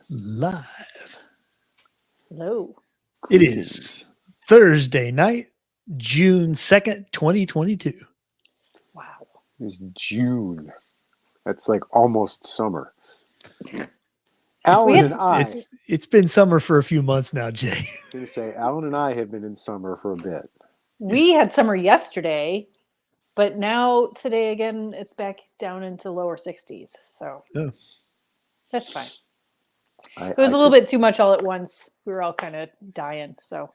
live. Hello. It is Thursday night, June 2nd, 2022. Wow. It's June. That's like almost summer. Alan and I. It's been summer for a few months now, Jay. I was going to say, Alan and I have been in summer for a bit. We had summer yesterday, but now today again, it's back down into lower 60s. So that's fine. It was a little bit too much all at once. We were all kind of dying. So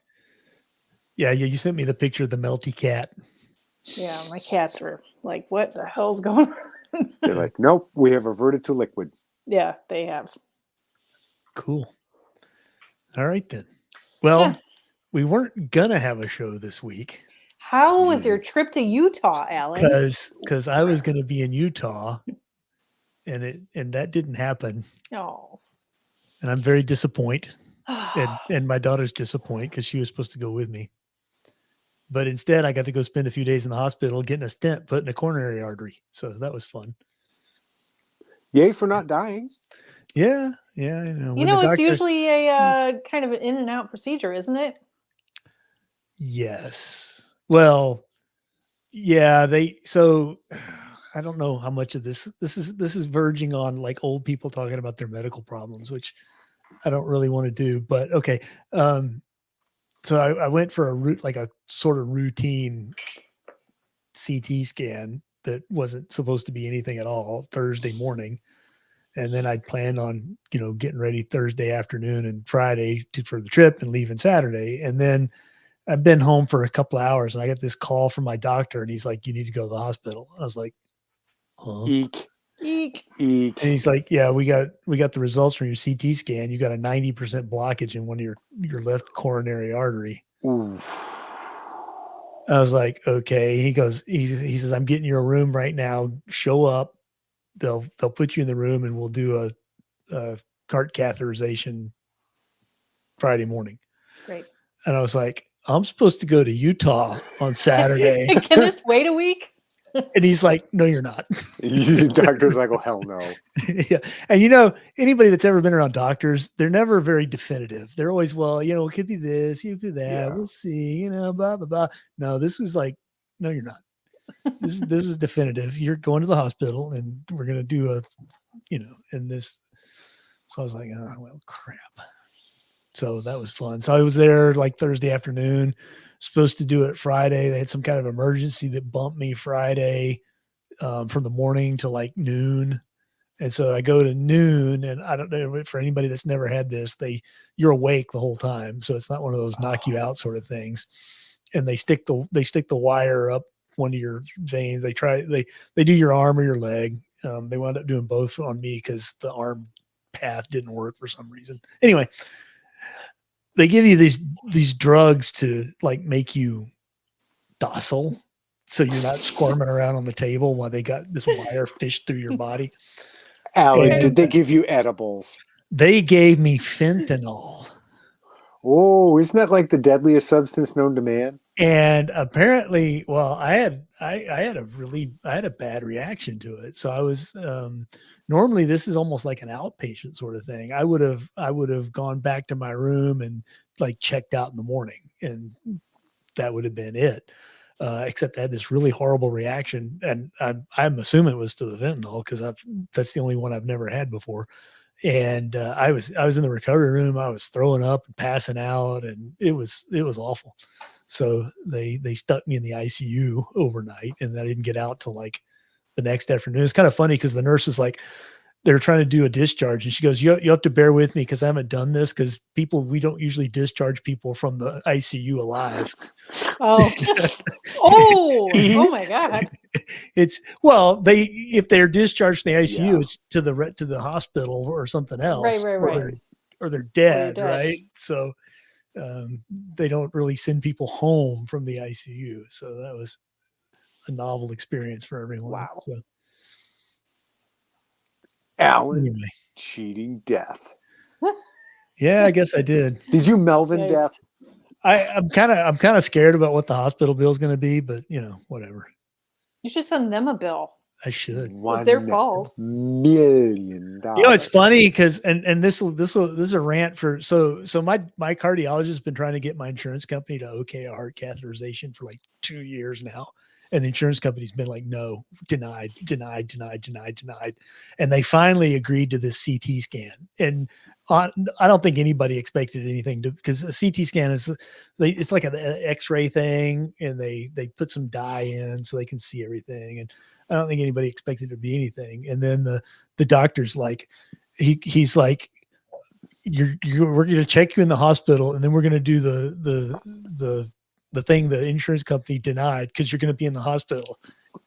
yeah, you sent me the picture of the melty cat. Yeah, my cats were like, "What the hell's going on?" They're like, "Nope, we have reverted to liquid." Yeah, they have. Cool. All right then. Well, we weren't gonna have a show this week. How was your trip to Utah, Alan? Because I was gonna be in Utah, and that didn't happen. Oh. And I'm very disappointed. and my daughter's disappointed because she was supposed to go with me. But instead, I got to go spend a few days in the hospital getting a stent put in a coronary artery. So that was fun. Yay for not dying. Yeah, I know. It's usually a kind of an in and out procedure, isn't it? Yes. Well, yeah. So I don't know how much of this is verging on like old people talking about their medical problems, which I don't really want to do. But okay. So I went for a sort of routine CT scan that wasn't supposed to be anything at all Thursday morning. And then I'd planned on, getting ready Thursday afternoon and Friday for the trip and leaving Saturday. And then I've been home for a couple of hours and I got this call from my doctor and he's like, "You need to go to the hospital." I was like, "Huh?" Eek. And he's like, "Yeah, we got the results from your CT scan. You got a 90% blockage in one of your left coronary artery." Ooh. I was like, "Okay." He says, "I'm getting you a room right now. Show up. They'll put you in the room and we'll do a cart catheterization Friday morning." Great. And I was like, "I'm supposed to go to Utah on Saturday. Can this wait a week?" And he's like, "No, you're not." The doctor's like, "Oh, hell no." Yeah. And anybody that's ever been around doctors, they're never very definitive. They're always, "Well, it could be this, it could be that. Yeah. We'll see, blah, blah, blah." No, this was like, "No, you're not. This is definitive. You're going to the hospital and we're going to do and this." So I was like, "Oh, well, crap." So that was fun. So I was there like Thursday afternoon, supposed to do it Friday. They had some kind of emergency that bumped me Friday from the morning to like noon. And so I go to noon, and I don't know, for anybody that's never had this, you're awake the whole time. So it's not one of those knock you out sort of things. And they stick the wire up one of your veins. They do your arm or your leg. They wound up doing both on me because the arm path didn't work for some reason. Anyway, they give you these drugs to like make you docile, so you're not squirming around on the table while they got this wire fished through your body. Alan, did they give you edibles? They gave me fentanyl. Oh, isn't that like the deadliest substance known to man? And apparently, well, I had a bad reaction to it. So I was normally this is almost like an outpatient sort of thing. I would have gone back to my room and like checked out in the morning, and that would have been it. Except I had this really horrible reaction, and I'm assuming it was to the fentanyl because that's the only one I've never had before. And I was in the recovery room. I was throwing up and passing out, and it was awful. So they stuck me in the ICU overnight, and I didn't get out till like the next afternoon. It's kind of funny because the nurse was like, they were trying to do a discharge, and she goes, you have to bear with me because I haven't done this because we don't usually discharge people from the ICU alive. Oh, oh my God. If they're discharged from the ICU, it's to the hospital or something else. Right. Or they're dead, right? So they don't really send people home from the ICU. So that was a novel experience for everyone. Wow. So. Alan, cheating death. Yeah, I guess I did. Did you Melvin death? I'm kind of scared about what the hospital bill is going to be, but whatever. You should send them a bill. I should. It's their fault. $1 million. die. You know, it's funny because and this is a rant for so my cardiologist has been trying to get my insurance company to okay a heart catheterization for like 2 years now. And the insurance company's been like, no, denied. And they finally agreed to this CT scan. And I don't think anybody expected anything because a CT scan it's like an X-ray thing, and they put some dye in so they can see everything. And I don't think anybody expected it to be anything. And then the doctor's like, he's like, we're going to check you in the hospital, and then we're going to do the thing the insurance company denied because you're going to be in the hospital.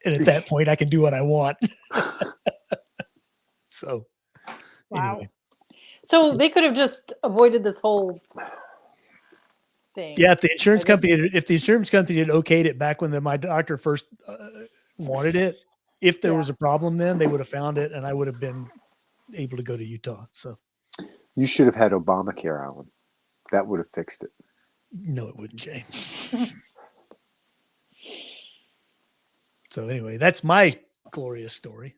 And at that point I can do what I want. So wow. Anyway. So they could have just avoided this whole thing. Yeah. If the insurance company had okayed it back when my doctor first wanted it, if there was a problem, then they would have found it and I would have been able to go to Utah. So you should have had Obamacare, Alan. That would have fixed it. No, it wouldn't, Jay. So anyway, that's my glorious story.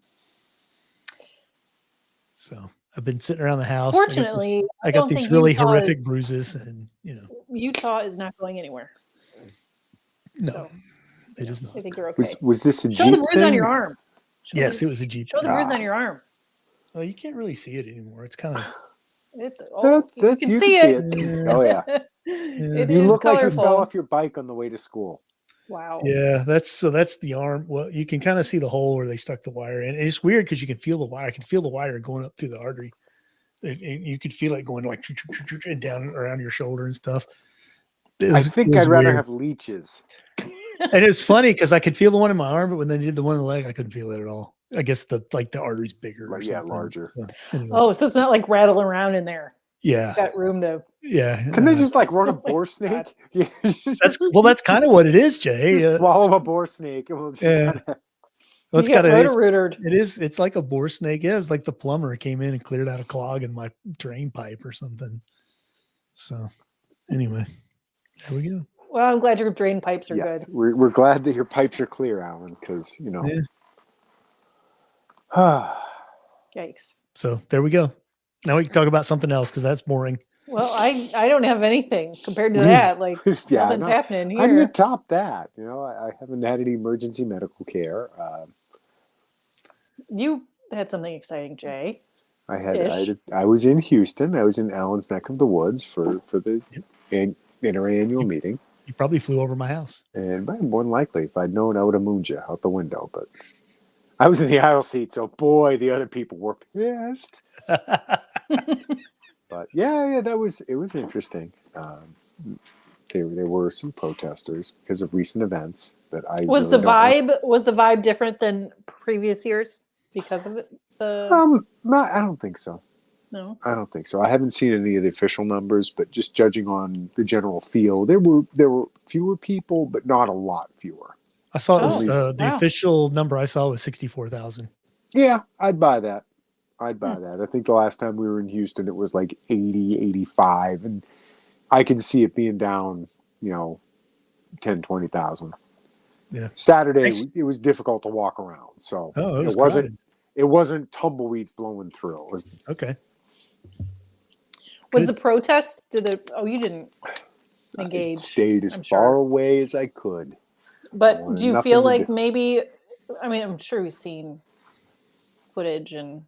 So I've been sitting around the house. Fortunately, I got these really horrific bruises, and Utah is not going anywhere. No, it is not. I think you're okay. Was this a Show Jeep the bruise thing? on your arm. Yes, it was a Jeep. Show the bruise on your arm. Oh, you can't really see it anymore. It's kind of. You can see it. Oh yeah. It you is look colorful. like you fell off your bike on the way to school. Wow. Yeah, that's the arm. Well, you can kind of see the hole where they stuck the wire in. And it's weird because you can feel the wire. I can feel the wire going up through the artery. You could feel it going like and down around your shoulder and stuff. I think I'd rather have leeches. And it's funny because I could feel the one in my arm, but when they did the one in the leg, I couldn't feel it at all. I guess the artery's bigger. Or yeah, larger. So, anyway. Oh, so it's not like rattling around in there. Yeah, it's got room to. Yeah. Can they just like run a boar snake? Yeah. That's kind of what it is, Jay. Swallow a boar snake. And we'll just well, it's got it is. It's like a boar snake. Yeah, it's like the plumber came in and cleared out a clog in my drain pipe or something. So, anyway, there we go. Well, I'm glad your drain pipes are good. We're glad that your pipes are clear, Alan, because Yikes. So there we go. Now we can talk about something else because that's boring. Well, I don't have anything compared to that. Like nothing's happening here. How do you top that? I haven't had any emergency medical care. You had something exciting, Jay. I was in Houston. I was in Alan's neck of the woods for the interannual meeting. You probably flew over my house. And more than likely, if I'd known, I would have mooned you out the window. But I was in the aisle seat, so boy, the other people were pissed. But yeah, it was interesting. There were some protesters because of recent events that I was really the vibe different than previous years because of it. I don't think so. No, I don't think so. I haven't seen any of the official numbers, but just judging on the general feel, there were fewer people, but not a lot fewer. I saw the official number I saw was 64,000. Yeah, I'd buy that. I think the last time we were in Houston, it was like 80, 85, and I can see it being down, 10, 20,000. Yeah. Saturday, it was difficult to walk around, so it wasn't tumbleweeds blowing through. Okay. Was the protest? You didn't engage? I stayed as far away as I could. But do you feel like maybe? I mean, I'm sure we've seen footage and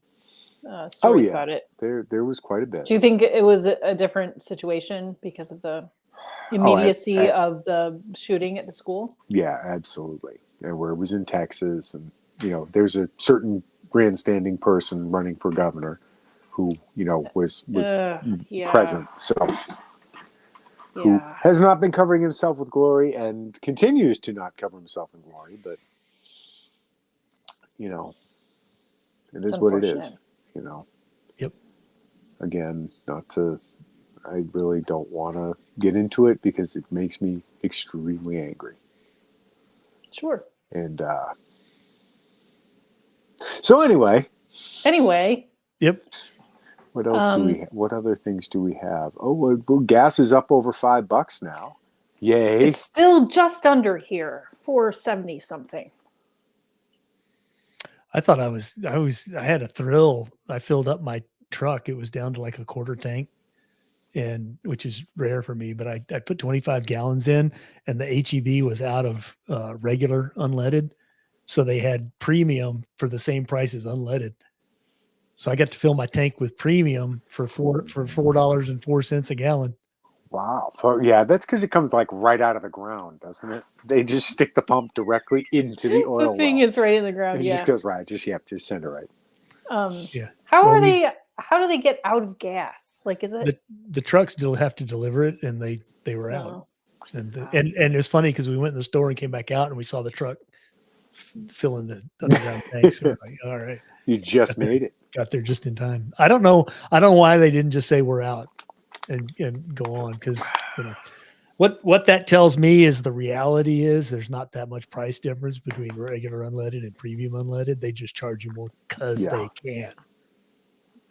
stories about it. There was quite a bit. Do you think it was a different situation because of the immediacy of the shooting at the school? Yeah, absolutely. And where it was in Texas, and there's a certain grandstanding person running for governor who was present. So who has not been covering himself with glory and continues to not cover himself in glory, but it is what it is. Yep. Again, I really don't want to get into it because it makes me extremely angry. Sure. And so anyway. Yep. What else do we? What other things do we have? Oh, well, gas is up over $5 now. Yay! It's still just under here, $4.70 something. I thought I had a thrill. I filled up my truck. It was down to like a quarter tank, and which is rare for me, but I put 25 gallons in, and the HEB was out of regular unleaded. So they had premium for the same price as unleaded. So I got to fill my tank with premium for $4.04 a gallon. Wow. Yeah, that's because it comes like right out of the ground, doesn't it? They just stick the pump directly into the oil. The thing well. is right in the ground. It Yeah. just goes right. Just send it right. Yeah. How do they get out of gas? Like, is it the trucks still have to deliver it, and they were out. And and it's funny because we went in the store and came back out and we saw the truck filling the underground tanks. So we're like, all right, you just made it. Got there just in time. I don't know why they didn't just say we're out and go on, because what that tells me is the reality is there's not that much price difference between regular unleaded and premium unleaded. They just charge you more because they can.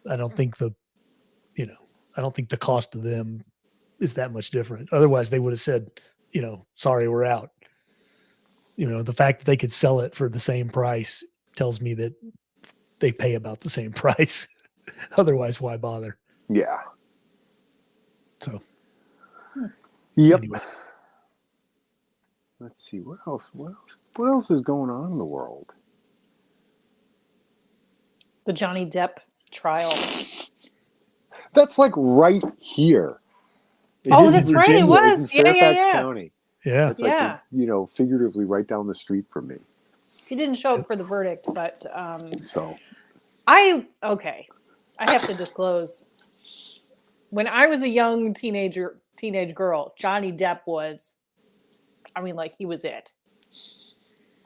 I don't think the cost of them is that much different. Otherwise they would have said, sorry, we're out. The fact that they could sell it for the same price tells me that they pay about the same price. Otherwise, why bother? Yeah. So. Yep. Anyway. Let's see what else is going on in the world. The Johnny Depp trial. That's like right here. That's right. It was. It's in Fairfax County. Yeah. It's like, figuratively right down the street from me. He didn't show up for the verdict, but so I have to disclose. When I was a young teenage girl, Johnny Depp was, he was it.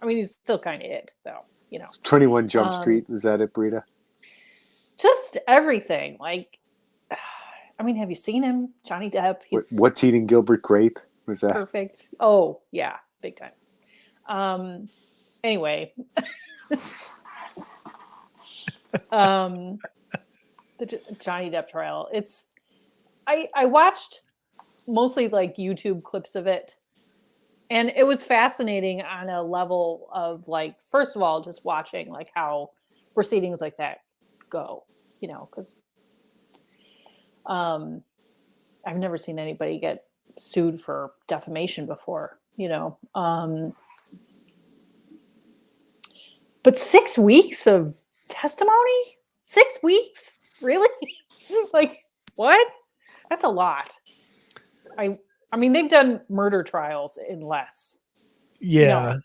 He's still kind of it, though, 21 Jump Street, is that it, Brita? Just everything. Have you seen him? Johnny Depp. What's Eating Gilbert Grape? Was that perfect? Oh, yeah, big time. Anyway. The Johnny Depp trial. I watched mostly YouTube clips of it, and it was fascinating on a level of first of all, just watching how proceedings like that go, because I've never seen anybody get sued for defamation before, but 6 weeks of testimony, 6 weeks, really? What? That's a lot. They've done murder trials in less. Yeah.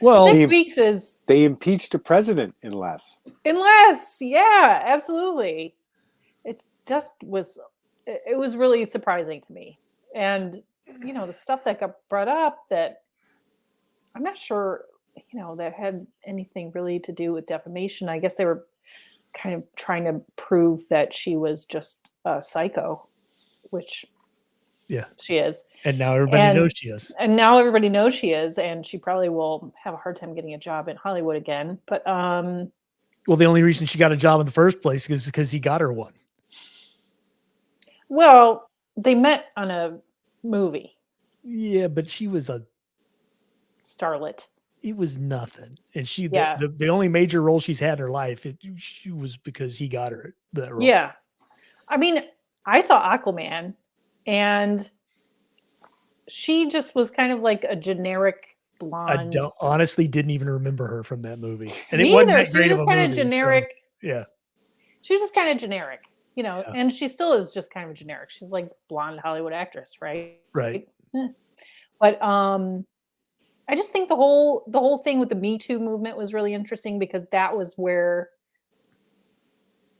Well, 6 weeks is... They impeached a president in less. Yeah, absolutely. It was really surprising to me. And, the stuff that got brought up that I'm not sure, that had anything really to do with defamation. I guess they were kind of trying to prove that she was just a psycho, which she is. And now everybody knows she is. And now everybody knows she is, and she probably will have a hard time getting a job in Hollywood again. But well, the only reason she got a job in the first place is because he got her one. Well, they met on a movie. Yeah, but she was a starlet. It was nothing, and the only major role she's had in her life, she was because he got her that role. Yeah, I saw Aquaman, and she just was kind of like a generic blonde. I honestly didn't even remember her from that movie, and Me it wasn't either. that great She was of a kind of movie, generic. So, yeah, she was just kind of generic, and she still is just kind of generic. She's like blonde Hollywood actress, right? Right. But I just think the whole thing with the Me Too movement was really interesting, because that was where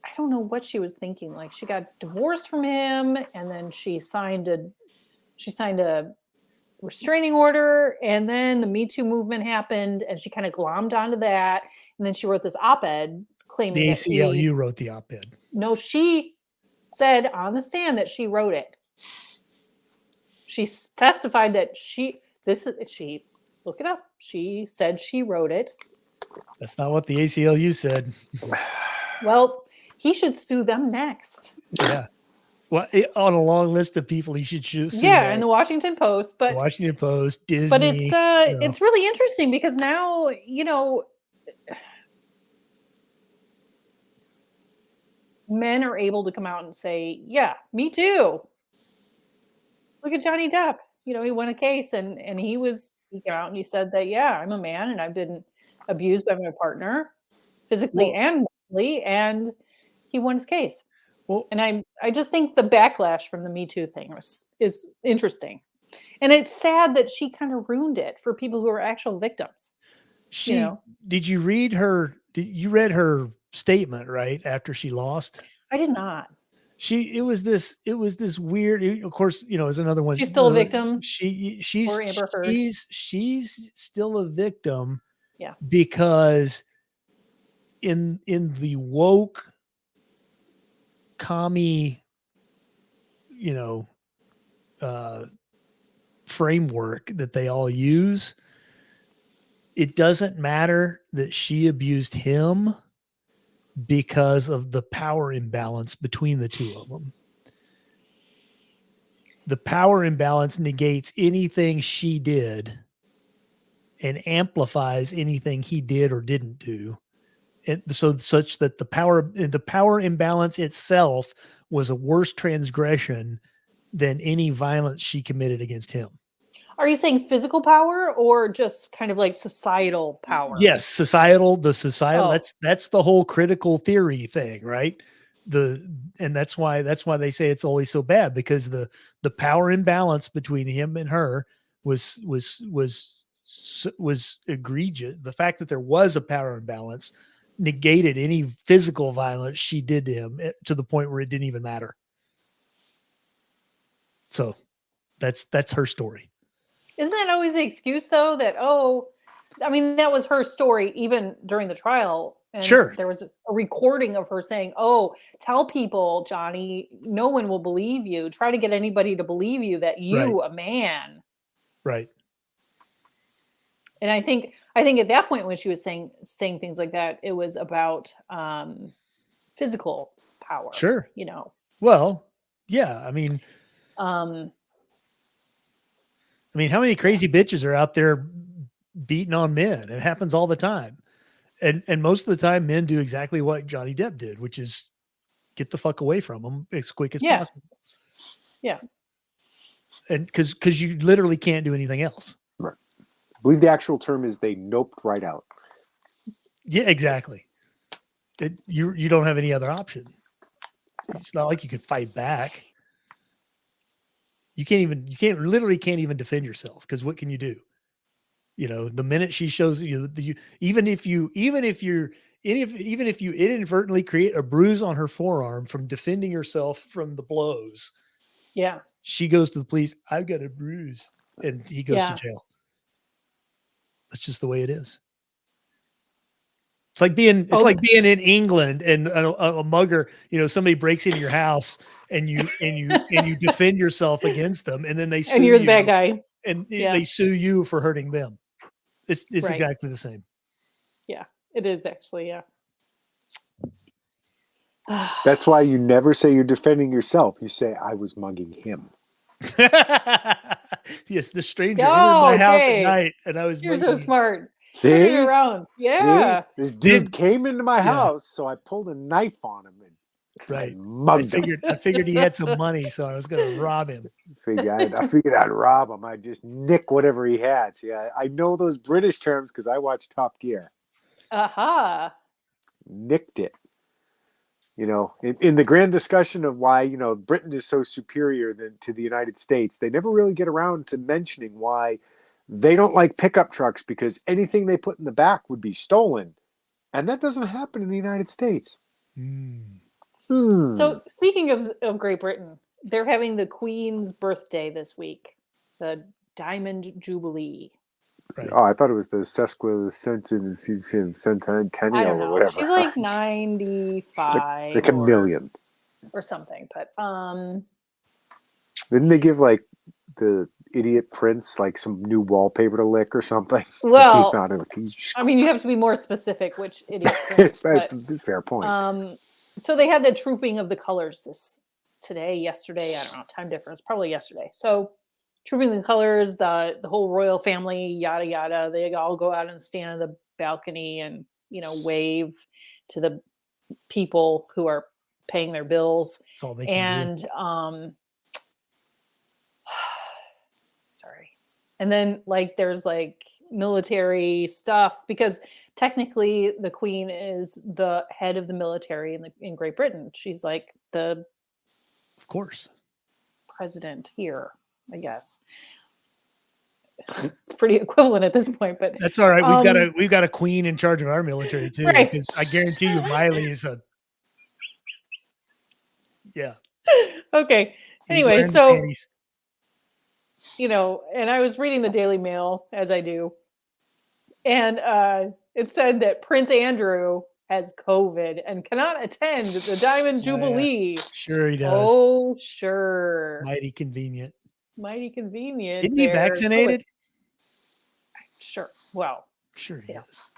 I don't know what she was thinking. She got divorced from him, and then she signed a restraining order, and then the Me Too movement happened, and she kind of glommed onto that, and then she wrote this op-ed claiming the ACLU wrote the op-ed. No, she said on the stand that she wrote it. She testified that she look it up. She said she wrote it. That's not what the ACLU said. Well, he should sue them next. Yeah. Well, on a long list of people he should sue. Yeah, in the Washington Post, but Washington Post, Disney. But it's really interesting, because now, men are able to come out and say, yeah, me too. Look at Johnny Depp. He won a case and he came out and he said that, yeah, I'm a man and I've been abused by my partner physically and mentally, and he won his case. Well, and I just think the backlash from the Me Too thing is interesting. And it's sad that she kind of ruined it for people who are actual victims. Did you read you read her statement right after she lost? I did not. It was this weird, of course, is another one. She's still a victim. She's still a victim. Yeah. Because in the woke commie, framework that they all use, it doesn't matter that she abused him because of the power imbalance between the two of them. The power imbalance negates anything she did and amplifies anything he did or didn't do. Such that the power imbalance itself was a worse transgression than any violence she committed against him. Are you saying physical power or just kind of like societal power? Yes, societal. Oh. That's the whole critical theory thing, right? And that's why they say it's always so bad, because the power imbalance between him and her was egregious. The fact that there was a power imbalance negated any physical violence she did to him, to the point where it didn't even matter. So that's her story. Isn't that always the excuse, though, that, that was her story even during the trial. And sure. There was a recording of her saying, tell people, Johnny, no one will believe you. Try to get anybody to believe you that you, a man. Right. And I think at that point when she was saying things like that, it was about physical power. Sure. Well, yeah. I mean, how many crazy bitches are out there beating on men? It happens all the time. And most of the time men do exactly what Johnny Depp did, which is get the fuck away from them as quick as possible. Yeah. And because you literally can't do anything else. Right. I believe the actual term is they noped right out. Yeah, exactly. You don't have any other option. It's not like you can fight back. You literally can't even defend yourself, because what can you do? The minute she shows you, even if you inadvertently create a bruise on her forearm from defending herself from the blows, yeah, she goes to the police. I've got a bruise, and he goes to jail. That's just the way it is. It's like being in England and a mugger. Somebody breaks into your house and you defend yourself against them, and then they sue you. And you're the bad guy, and they sue you for hurting them. It's right. Exactly the same. Yeah, it is actually. Yeah. That's why you never say you're defending yourself. You say, I was mugging him. Yes, the stranger entered my house at night, and I was. You're so smart. See, around. Yeah. See? This dude came into my house, so I pulled a knife on him and mugged him. I figured he had some money, so I was going to rob him. I figured I'd rob him. I'd just nick whatever he had. See, I know those British terms because I watch Top Gear. Aha. Nicked it. In the grand discussion of why, Britain is so superior to the United States, they never really get around to mentioning why they don't like pickup trucks, because anything they put in the back would be stolen. And that doesn't happen in the United States. So speaking of Great Britain, they're having the Queen's birthday this week, the Diamond Jubilee. Right. Oh, I thought it was the sesquicentennial or whatever. She's like 95. Like a million. Or something. But didn't they give like the idiot prince like some new wallpaper to lick or something? Well, you have to be more specific which idiot prince. That's a fair point. So they had the trooping of the colors yesterday, I don't know, time difference, probably yesterday. So trooping the colors, the whole royal family, yada yada, they all go out and stand on the balcony and wave to the people who are paying their bills. That's all they can do. Sorry. And then like there's like military stuff, because technically the Queen is the head of the military in Great Britain. She's like the, of course, president here, I guess. It's pretty equivalent at this point, but that's all right. We've got a queen in charge of our military too, right. because I guarantee you, Miley is Okay. Anyway, so and I was reading the Daily Mail, as I do, and it said that Prince Andrew has COVID and cannot attend the Diamond Jubilee. Sure he does. Oh, sure. Mighty convenient. Mighty convenient. Isn't he vaccinated? Sure. Well, sure he is.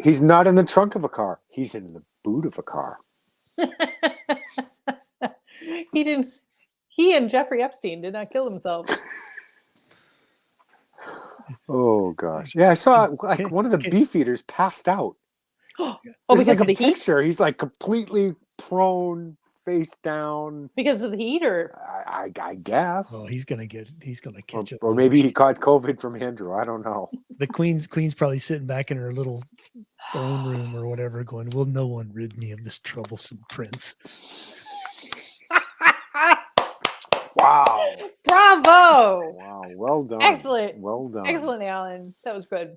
He's not in the trunk of a car. He's in the boot of a car. He and Jeffrey Epstein did not kill himself. Oh gosh. Yeah, I saw like one of the beefeaters passed out. Because like of the heat? Picture. He's like completely prone, face down. Because of the heat, or I guess. Oh, he's gonna catch it. Or maybe he caught COVID from Andrew. I don't know. The Queen's probably sitting back in her little throne room or whatever, going, "Will no one rid me of this troublesome prince?" Wow. Bravo. Wow. Well done. Excellent. Well done. Excellent, Alan. That was good.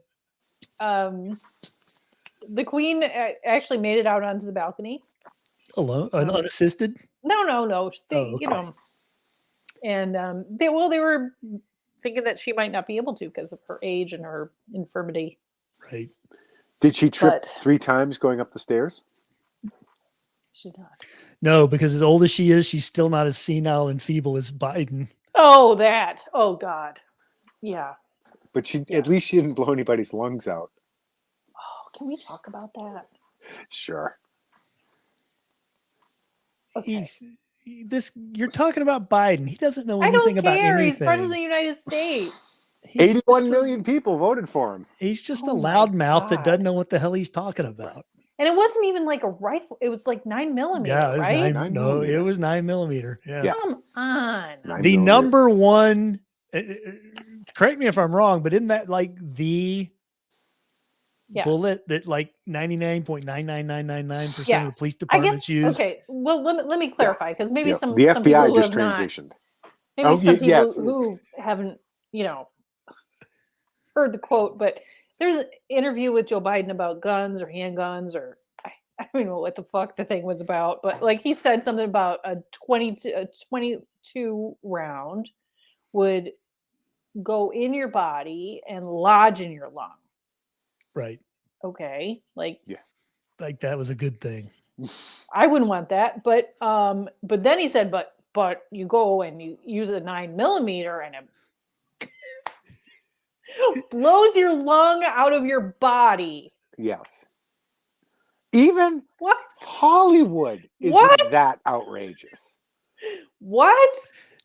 The Queen actually made it out onto the balcony. Alone? Unassisted? No. And they were thinking that she might not be able to because of her age and her infirmity. Right. Did she trip 3 times going up the stairs? She did. No, because as old as she is, she's still not as senile and feeble as Biden. Oh, that. Oh, God. Yeah. But at least she didn't blow anybody's lungs out. Oh, can we talk about that? Sure. Okay. You're talking about Biden. He doesn't know anything about anything. I don't care. He's president of the United States. 81 million people voted for him. He's just a loudmouth that doesn't know what the hell he's talking about. And it wasn't even like a rifle. It was like 9mm, yeah, it was right? It was 9mm. Yeah. Come on. The number one, correct me if I'm wrong, but isn't that like the bullet that like 99.99999% of the police departments use? Okay, well, let me clarify, because maybe some the some FBI people just who have transitioned. Maybe some people who haven't, heard the quote, but there's an interview with Joe Biden about guns or handguns, or I don't know what the fuck the thing was about, but like he said something about a 22 round would go in your body and lodge in your lung. Right. Okay. Like that was a good thing. I wouldn't want that, but then he said, but you go and you use a 9mm and it blows your lung out of your body. Yes. Even what? Hollywood isn't that outrageous. What?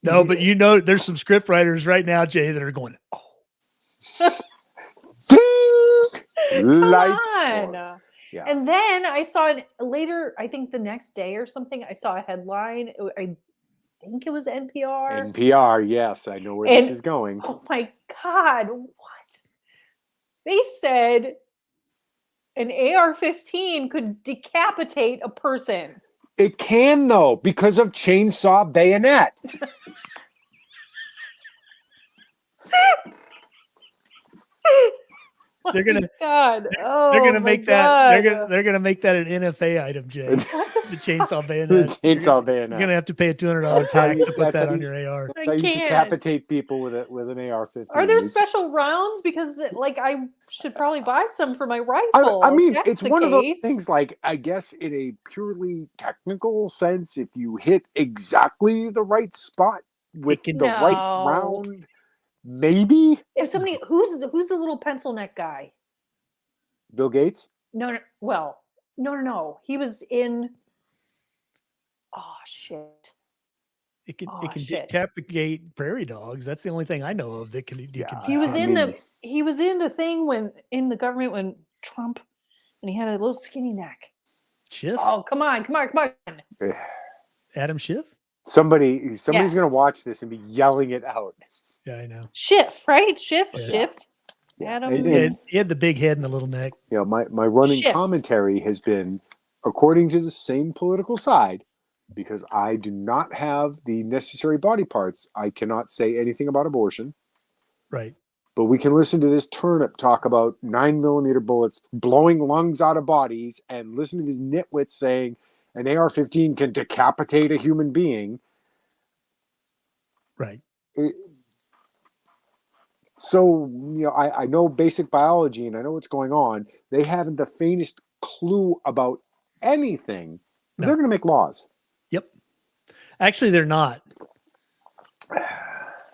No, but there's some script writers right now, Jay, that are going, Come on. Yeah. And then I saw it later, I think the next day or something, I saw a headline. I think it was NPR. NPR, yes. I know where this is going. Oh my God. What? They said an AR-15 could decapitate a person. It can, though, because of chainsaw bayonet. They're gonna make that. They're gonna make that an NFA item, Jay. The chainsaw bayonet. Bayonet. You're gonna have to pay a $200 tax to put that on your AR. I can't decapitate people with an AR-15. Are there special rounds? Because I should probably buy some for my rifle. I mean, it's one of those things. Like, I guess in a purely technical sense, if you hit exactly the right spot with the right round. Maybe if somebody who's the little pencil neck guy? Bill Gates? No. Well, no. He was in. Oh shit! It can decapitate prairie dogs. That's the only thing I know of that can. He was in the thing in the government when Trump, and he had a little skinny neck. Schiff? Oh come on! Adam Schiff? Somebody's Yes. going to watch this and be yelling it out. Yeah, I know. Schiff, right? Schiff, Yeah. Shift. Yeah. Adam. He had the big head and the little neck. You know, my running Schiff. commentary has been, according to the same political side, because I do not have the necessary body parts, I cannot say anything about abortion. Right. But we can listen to this turnip talk about 9mm bullets blowing lungs out of bodies, and listen to these nitwits saying an AR-15 can decapitate a human being. Right. So, you know, I know basic biology and I know what's going on. They haven't the faintest clue about anything. No. They're going to make laws. Yep. Actually, they're not,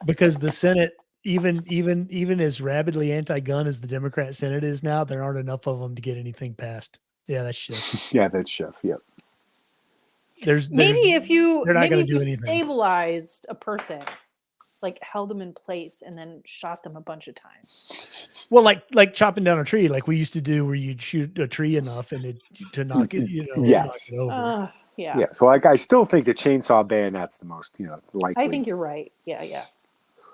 because the Senate, even as rabidly anti-gun as the Democrat Senate is now, there aren't enough of them to get anything passed. Yeah, that's Schiff. Yeah, that's Schiff. Yep. Maybe if you they're not going to do you anything. stabilized a person, like held them in place and then shot them a bunch of times. Well, like chopping down a tree, like we used to do, where you'd shoot a tree enough to knock it, Yes. knock it over. Yeah. Yeah. So like, I still think the chainsaw bayonet's the most, likely. I think you're right. Yeah.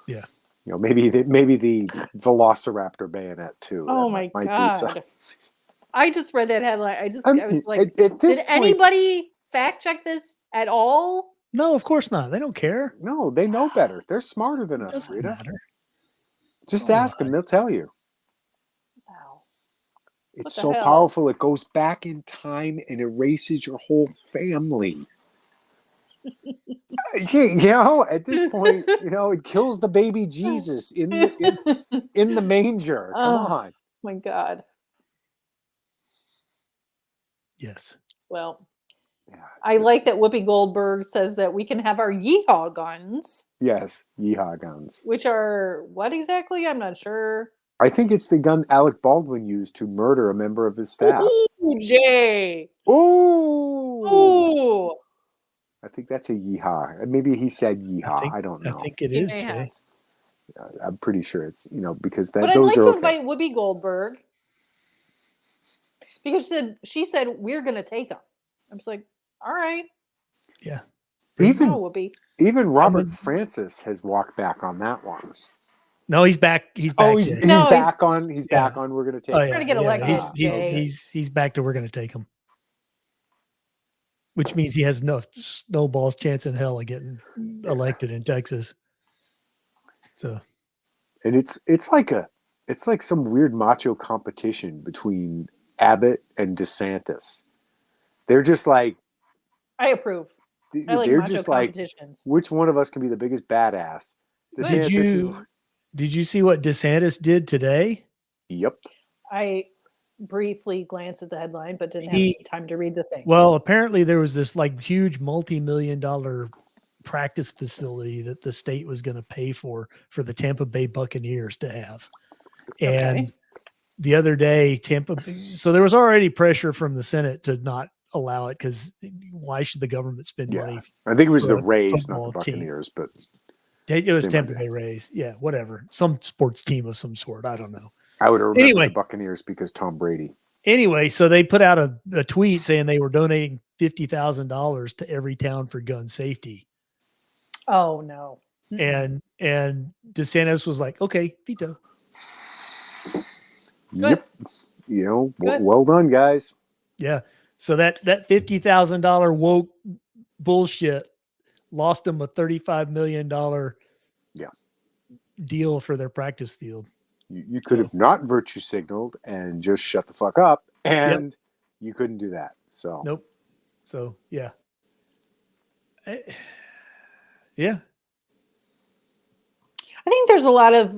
Yeah. You know, maybe the Velociraptor bayonet too. Oh That my might do so. God. I just read that headline. I was like, at this did point, anybody fact check this at all? No, of course not. They don't care. No, they know better. They're smarter than us, Doesn't Rita. matter. Just Oh ask them; they'll tell you. Wow. It's the so hell? powerful. It goes back in time and erases your whole family. At this point, it kills the baby Jesus in the manger. Come on. My God. Yes. Well, Yeah, I like that Whoopi Goldberg says that we can have our yeehaw guns. Yes, yeehaw guns. Which are what exactly? I'm not sure. I think it's the gun Alec Baldwin used to murder a member of his staff. Ooh, Jay. Ooh. Ooh. I think that's a yeehaw. Maybe he said yeehaw. I don't know. I think it is, Jay. I'm pretty sure it's, because But I'd those like are to okay. invite Whoopi Goldberg, because she said we're going to take them. I was like, all right. Yeah. Even Robert Francis has walked back on that one. No, he's back. He's back. He's back on. He's back on. We're going to take. We're going to get elected. He's back to we're going to take him. Which means he has no snowball's chance in hell of getting elected in Texas. So, and it's like some weird macho competition between Abbott and DeSantis. They're just like, I approve. I like they're macho just like, competitions. which one of us can be the biggest badass? Did you see what DeSantis did today? Yep. I briefly glanced at the headline, but didn't have time to read the thing. Well, apparently there was this like huge multi-million-dollar practice facility that the state was going to pay for the Tampa Bay Buccaneers to have. And the other day, so there was already pressure from the Senate to not allow it, because why should the government spend money? I think it was the Rays, not the Buccaneers, but it was Tampa Bay Rays. Yeah, whatever. Some sports team of some sort. I don't know. I would have remembered the Buccaneers because Tom Brady. Anyway, so they put out a tweet saying they were donating $50,000 to every town for gun safety. Oh no. And DeSantis was like, okay, veto. Yep. Well done, guys. Yeah. So that $50,000 woke bullshit lost them a $35 million deal for their practice field. You could have not virtue signaled and just shut the fuck up, and you couldn't do that. So nope. So yeah. Yeah. I think there's a lot of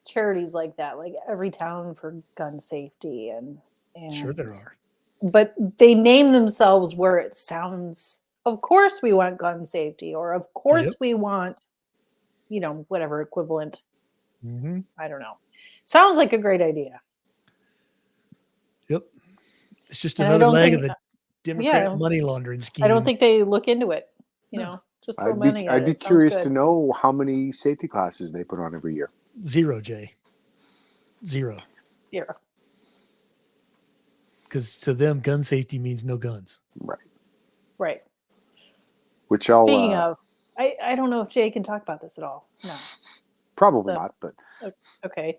charities like that, like Every Town for Gun Safety, and sure there are. But they name themselves where it sounds, of course we want gun safety, or of course we want, whatever equivalent. Mm-hmm. I don't know. Sounds like a great idea. Yep. It's just another leg of the Democrat money laundering scheme. I don't think they look into it. Just throw money at it. I'd be curious to know how many safety classes they put on every year. 0, Jay. 0. because to them, gun safety means no guns. Right. Which Speaking of, I don't know if Jay can talk about this at all. No. Probably not, but okay.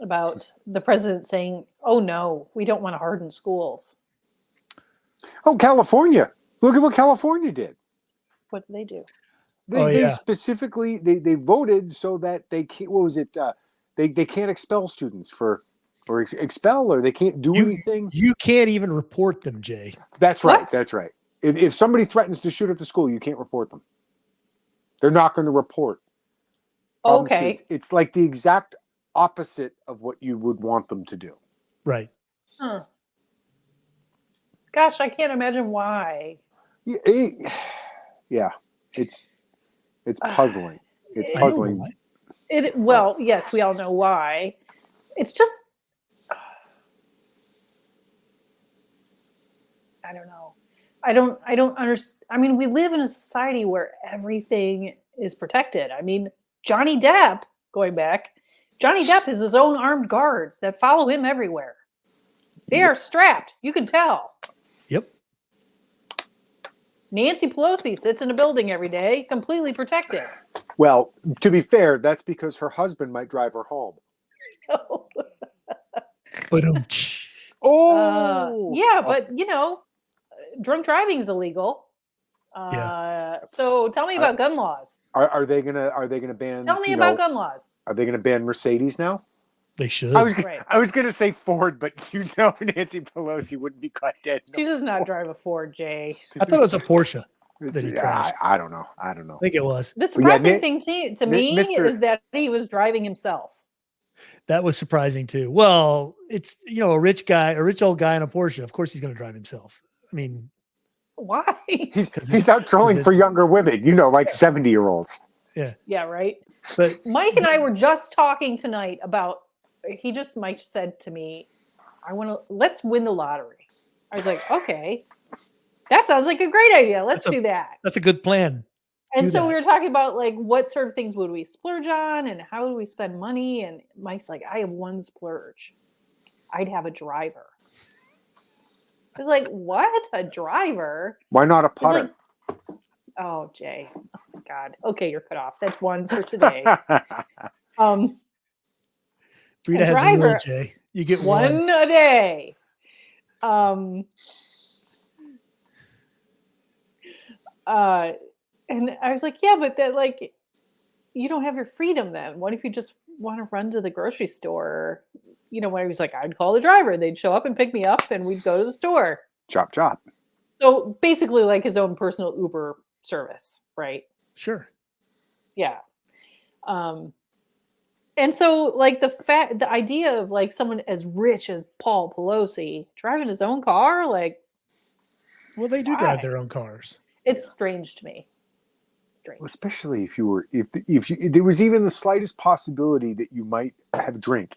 About the president saying, "Oh no, we don't want to harden schools." Oh, California! Look at what California did. What did they do? They specifically they voted so that they can't. What was it? They can't expel students expel, or they can't do anything. You can't even report them, Jay. That's right. What? That's right. If somebody threatens to shoot up the school, you can't report them. They're not going to report. Okay. Students. It's like the exact opposite of what you would want them to do. Right. Huh. Gosh, I can't imagine why. Yeah. It's puzzling. It's puzzling. Well, yes, we all know why. It's just I don't know. I don't understand. I mean, we live in a society where everything is protected. I mean, Johnny Depp, going back, Johnny Depp has his own armed guards that follow him everywhere. They are strapped. You can tell. Yep. Nancy Pelosi sits in a building every day, completely protected. Well, to be fair, that's because her husband might drive her home. But yeah, but drunk driving is illegal. So tell me about gun laws. Are they gonna ban? Tell me about gun laws. Are they gonna ban Mercedes now? They should. I was gonna say Ford, but Nancy Pelosi wouldn't be caught dead. She does not drive a Ford, Jay. I thought it was a Porsche that he crashed. I don't know. I think it was. The surprising thing to me is that he was driving himself. That was surprising too. Well, it's a rich old guy in a Porsche. Of course, he's going to drive himself. I mean, why? He's out trolling for younger women. like 70-year-olds. Yeah. Yeah. Right. But Mike and I were just talking tonight about. Mike said to me, let's win the lottery. I was like, okay, that sounds like a great idea. Let's do that. That's a good plan. And so we were talking about what sort of things would we splurge on and how do we spend money? And Mike's like, I have one splurge. I'd have a driver. I was like, what? A driver? Why not a putter? Oh, Jay. Oh my God. Okay, you're cut off. That's one for today. Rita has a rule, Jay. You get one a day. And I was like, yeah, but that you don't have your freedom then. What if you just want to run to the grocery store? When he was like, I'd call the driver. They'd show up and pick me up and we'd go to the store. Chop, chop. So basically like his own personal Uber service, right? Sure. Yeah. And so the idea of someone as rich as Paul Pelosi driving his own car, well, they do drive their own cars. It's strange to me. Strange. Especially if there was even the slightest possibility that you might have a drink.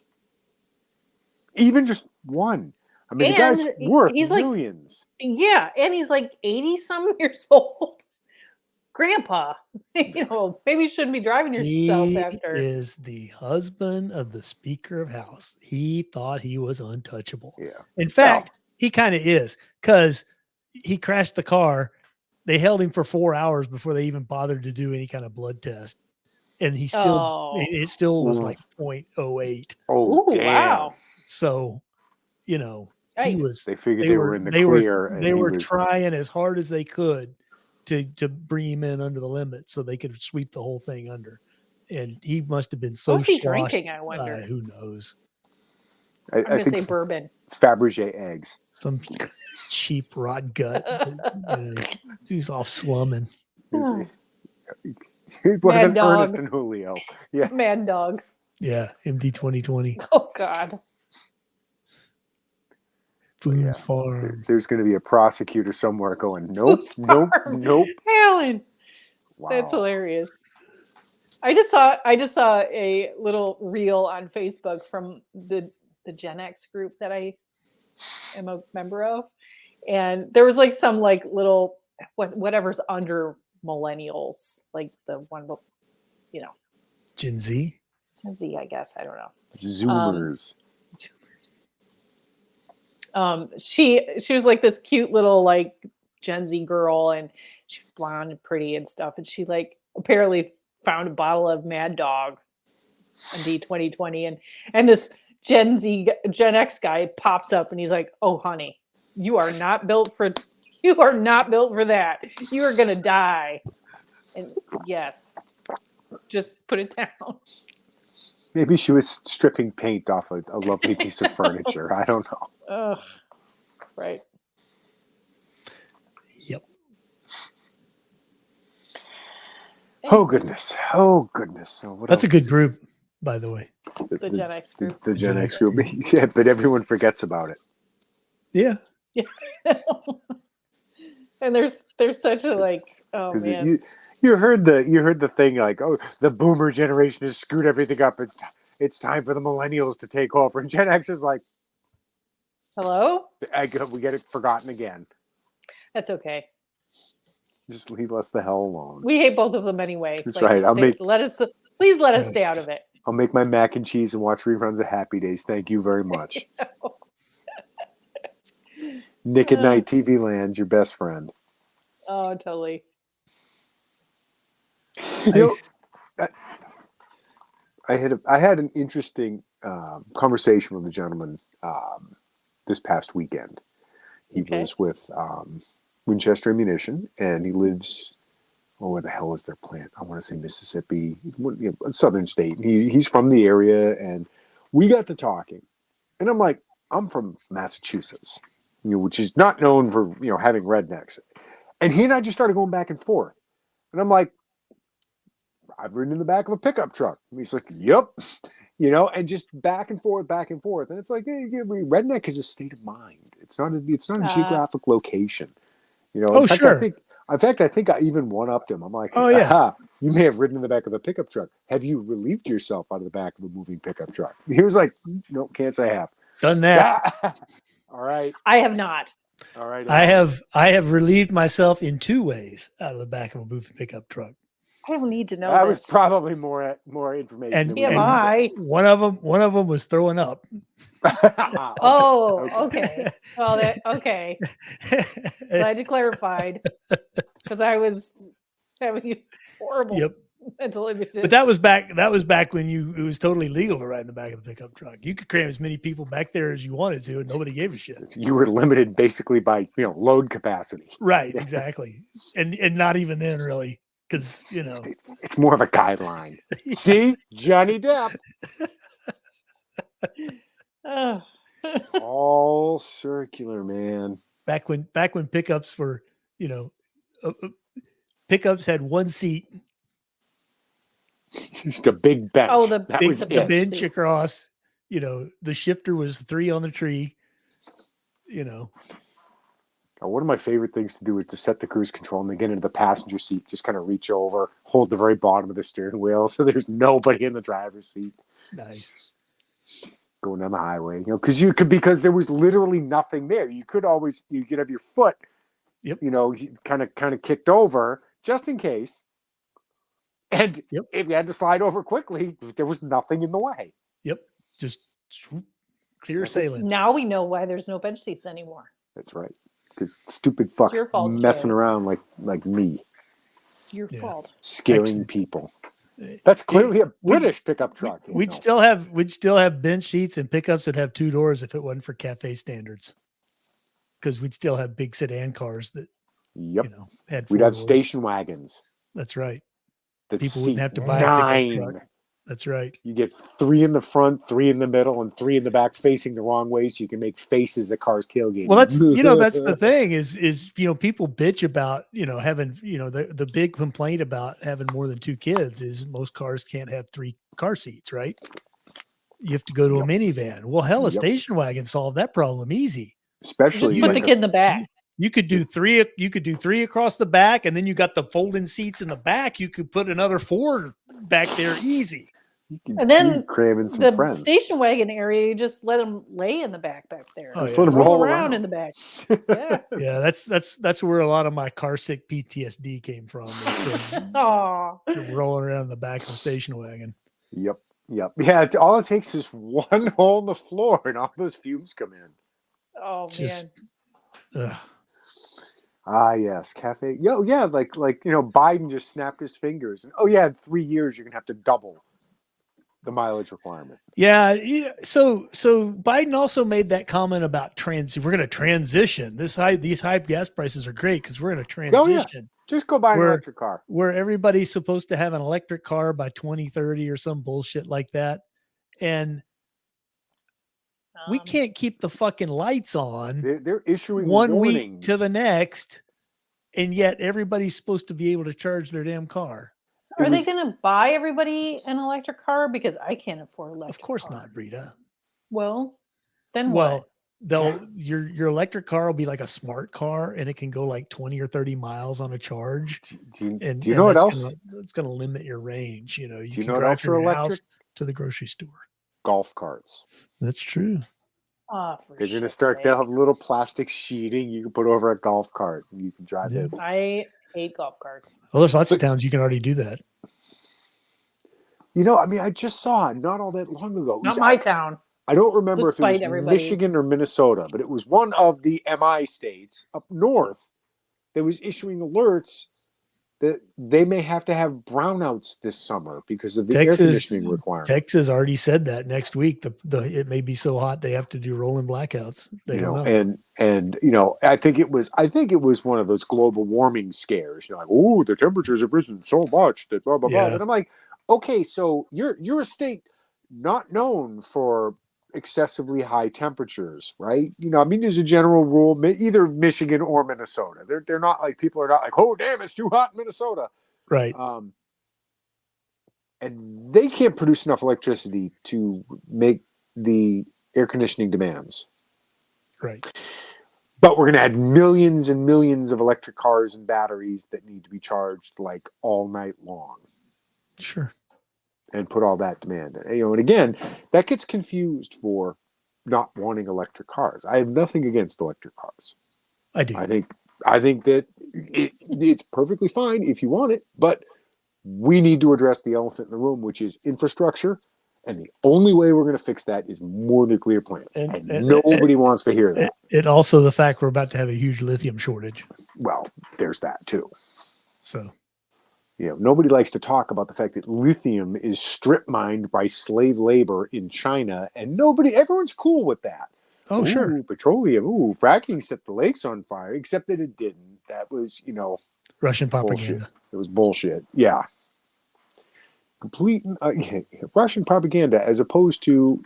Even just one. I mean, the guy's worth millions. Yeah, and he's 80-some years old. Grandpa, maybe you shouldn't be driving yourself after. He is the husband of the Speaker of House. He thought he was untouchable. Yeah. In fact, he kind of is, because he crashed the car. They held him for 4 hours before they even bothered to do any kind of blood test. And it still was 0.08. Oh, damn. Wow. So, nice. They figured they were in the clear. They were trying as hard as they could to bring him in under the limit so they could sweep the whole thing under. And he must have been so What's he drinking, I wonder? Who knows? I'm going to say bourbon. Fabergé eggs. Some cheap rot gut. He's off slumming. It wasn't Ernest and Julio. Yeah. Mad Dog. Yeah. MD 2020. Oh, God. Boone's Farm. There's going to be a prosecutor somewhere going, nope. Helen. Wow. That's hilarious. I just saw a little reel on Facebook from the Gen X group that I am a member of, and there was some little whatever's under millennials, the one, Gen Z, I guess, I don't know. Zoomers. She was like this cute little like Gen Z girl, and she's blonde and pretty and stuff. And she like apparently found a bottle of Mad Dog on D2020, and this Gen X guy pops up, and he's like, "Oh, honey, you are not built for that. You are gonna die." And yes, just put it down. Maybe she was stripping paint off a lovely piece of furniture. I don't know. Ugh. Right. Yep. Oh goodness. So that's a good group, by the way. The Gen X group. The Gen X group. Yeah, but everyone forgets about it. Yeah. And there's such a like, oh man. You heard the thing like, oh, the boomer generation has screwed everything up. It's time for the millennials to take over. And Gen X is like, hello? We get it forgotten again. That's okay. Just leave us the hell alone. We hate both of them anyway. That's right. Please let us stay out of it. I'll make my mac and cheese and watch reruns of Happy Days. Thank you very much. Nick at Night TV Land, your best friend. Oh, totally. I had an interesting conversation with a gentleman this past weekend. He was with Winchester Ammunition, and he lives. Oh, where the hell is their plant? I want to say Mississippi, a southern state. He's from the area, and we got to talking. And I'm like, I'm from Massachusetts, which is not known for having rednecks. And he and I just started going back and forth. And I'm like, I've ridden in the back of a pickup truck. And he's like, yep. And just back and forth. And it's like, hey, redneck is a state of mind. It's not a geographic location. Sure. In fact, I think I even one-upped him. I'm like, oh, yeah. Aha, you may have ridden in the back of a pickup truck. Have you relieved yourself out of the back of a moving pickup truck? He was like, no, can't say I have. Done that. All right. I have not. All right. I have relieved myself in 2 ways out of the back of a moving pickup truck. I don't need to know. That was probably more information. And TMI. One of them was throwing up. Okay. Well, okay. Glad you clarified, because I was having horrible mental images. But that was back when it was totally legal to ride in the back of the pickup truck. You could cram as many people back there as you wanted to, and nobody gave a shit. You were limited basically by load capacity. Right, exactly, and not even then really, because it's more of a guideline. See, Johnny Depp. All circular, man. Back when pickups were, pickups had one seat. Just a big bench. Oh, the bench across. The shifter was 3 on the tree. One of my favorite things to do is to set the cruise control and then get into the passenger seat. Just kind of reach over, hold the very bottom of the steering wheel, so there's nobody in the driver's seat. Nice. Going down the highway, because there was literally nothing there. You could have your foot, kind of kicked over just in case. And if you had to slide over quickly, there was nothing in the way. Yep. Just clear sailing. Now we know why there's no bench seats anymore. That's right. Because stupid fucks messing around like me. It's your fault. Scaring people. That's clearly a British pickup truck. We'd still have bench seats and pickups that have 2 doors if it wasn't for cafe standards. Because we'd still have big sedan cars that had 4 We'd have doors. station wagons. That's right. That People wouldn't have to buy 9. a pickup truck. That's right. You get 3 in the front, 3 in the middle, and 3 in the back facing the wrong way, so you can make faces at cars tailgating. Well, that's the thing is people bitch about having the big complaint about having more than 2 kids is most cars can't have 3 car seats, right? You have to go to a minivan. Well, hell, a station wagon solved that problem easy. Especially just put the kid in the back. You could do 3. You could do 3 across the back, and then you got the folding seats in the back. You could put another 4 back there easy. And then cram in some friends. Station wagon area, you just let them lay in the back there. Just let them roll around in the back. Yeah, yeah. That's where a lot of my car sick PTSD came from. Rolling around in the back of the station wagon. Yep. Yeah. All it takes is one hole in the floor, and all those fumes come in. Oh Just, man. Ah, yes, cafe. Yo, yeah, like Biden just snapped his fingers, and in 3 years you're gonna have to double the mileage requirement. Yeah. So Biden also made that comment about we're going to transition. These high gas prices are great because we're going to transition. Just go buy an electric car. Where everybody's supposed to have an electric car by 2030 or some bullshit like that. And we can't keep the fucking lights on. They're issuing one warnings week to the next, and yet everybody's supposed to be able to charge their damn car. Are they going to buy everybody an electric car? Because I can't afford electric. Of course not, Rita. Well, then what? Your electric car will be like a smart car, and it can go like 20 or 30 miles on a charge. Do you know what else? It's going to limit your range. You do you can know what drive else from are your electric? house to the grocery store. Golf carts. That's true. They're going to start. They'll have little plastic sheeting you can put over a golf cart, and you can drive it. I hate golf carts. Well, there's lots of towns you can already do that. I just saw it not all that long ago. Not my town. I don't remember if it was Michigan or Minnesota, but it was one of the MI states up north that was issuing alerts that they may have to have brownouts this summer because of the air conditioning requirement. Texas already said that next week. It may be so hot they have to do rolling blackouts. They don't know. And I think it was one of those global warming scares. You're like, oh, the temperatures have risen so much that blah blah blah. And I'm like, okay, so you're a state not known for excessively high temperatures, right? There's a general rule, either Michigan or Minnesota. They're not like, people are not like, oh damn, it's too hot in Minnesota, right? And they can't produce enough electricity to make the air conditioning demands, right? But we're going to add millions and millions of electric cars and batteries that need to be charged like all night long. Sure. And put all that demand in. And again, that gets confused for not wanting electric cars. I have nothing against electric cars. I do. I think that it's perfectly fine if you want it, but we need to address the elephant in the room, which is infrastructure. And the only way we're going to fix that is more nuclear plants. And nobody wants to hear that. And also the fact we're about to have a huge lithium shortage. Well, there's that too. So. Nobody likes to talk about the fact that lithium is strip mined by slave labor in China, and everyone's cool with that. Oh, sure. Petroleum. Fracking set the lakes on fire, except that it didn't. That was, Russian propaganda. Bullshit. It was bullshit. Yeah. Complete Russian propaganda, as opposed to,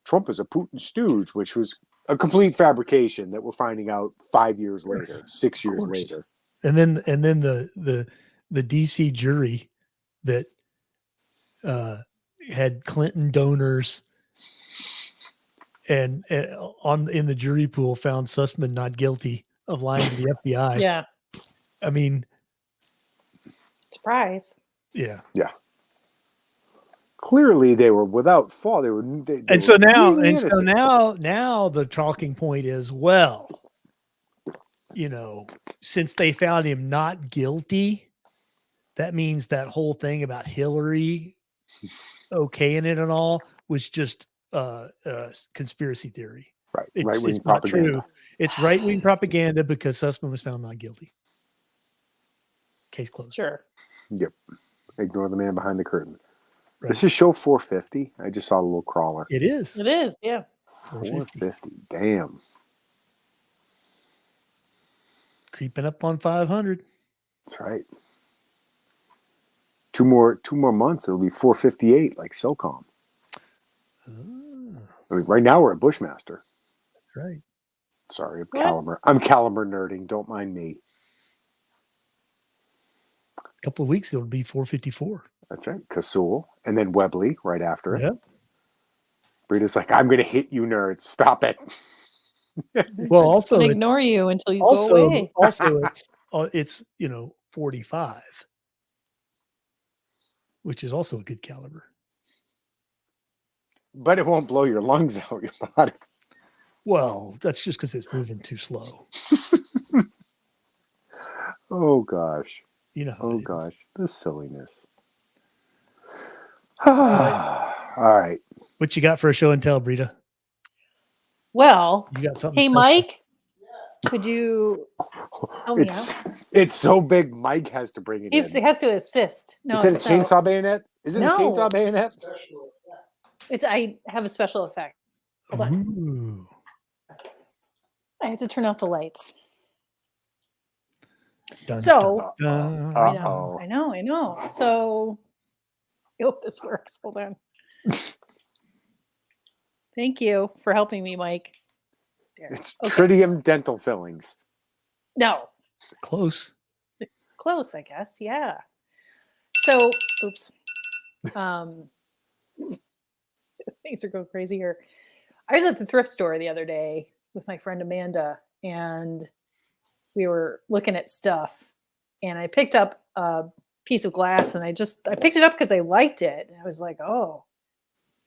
Trump is a Putin stooge, which was a complete fabrication that we're finding out 5 years later, 6 years later. And then the DC jury that had Clinton donors and in the jury pool found Sussman not guilty of lying to the FBI. Yeah. I mean, surprise. Yeah. Clearly, they were without fault. So now the talking point is, since they found him not guilty, that means that whole thing about Hillary okaying it and all was just conspiracy theory. Right. It's not true. It's right-wing propaganda because Sussman was found not guilty. Case closed. Sure. Yep. Ignore the man behind the curtain. Right. This is show 450. I just saw the little crawler. It is. It is, yeah. 450. Damn. Creeping up on 500. That's right. Two more months, it'll be 458, like SOCOM. Right now we're at Bushmaster. That's right. Sorry, I'm caliber nerding. Don't mind me. A couple of weeks, it'll be 454. That's right. Kasul. And then Webley right after it. Yep. Rita's like, I'm going to hit you, nerds. Stop it. Well, also ignore you until you go away. Also, it's 45, which is also a good caliber. But it won't blow your lungs out your body. Well, that's just because it's moving too slow. Oh gosh. Oh gosh, this silliness. All right. What you got for a show and tell, Brita? Well, You got something hey, special. Mike, could you help me out? It's so big, Mike has to bring it He in. has to assist. No, Is it a chainsaw bayonet? Is it a chainsaw bayonet? I have a special effect. Hold on. Ooh. I have to turn off the lights. Dun, So, dun, dun. I know. So, I hope this works. Hold on. Thank you for helping me, Mike. There. It's tritium dental fillings. No. Close. Close, I guess. Yeah. So, oops. Things are going crazy here. I was at the thrift store the other day with my friend Amanda, and we were looking at stuff, and I picked up a piece of glass, and I picked it up because I liked it. And I was like, oh,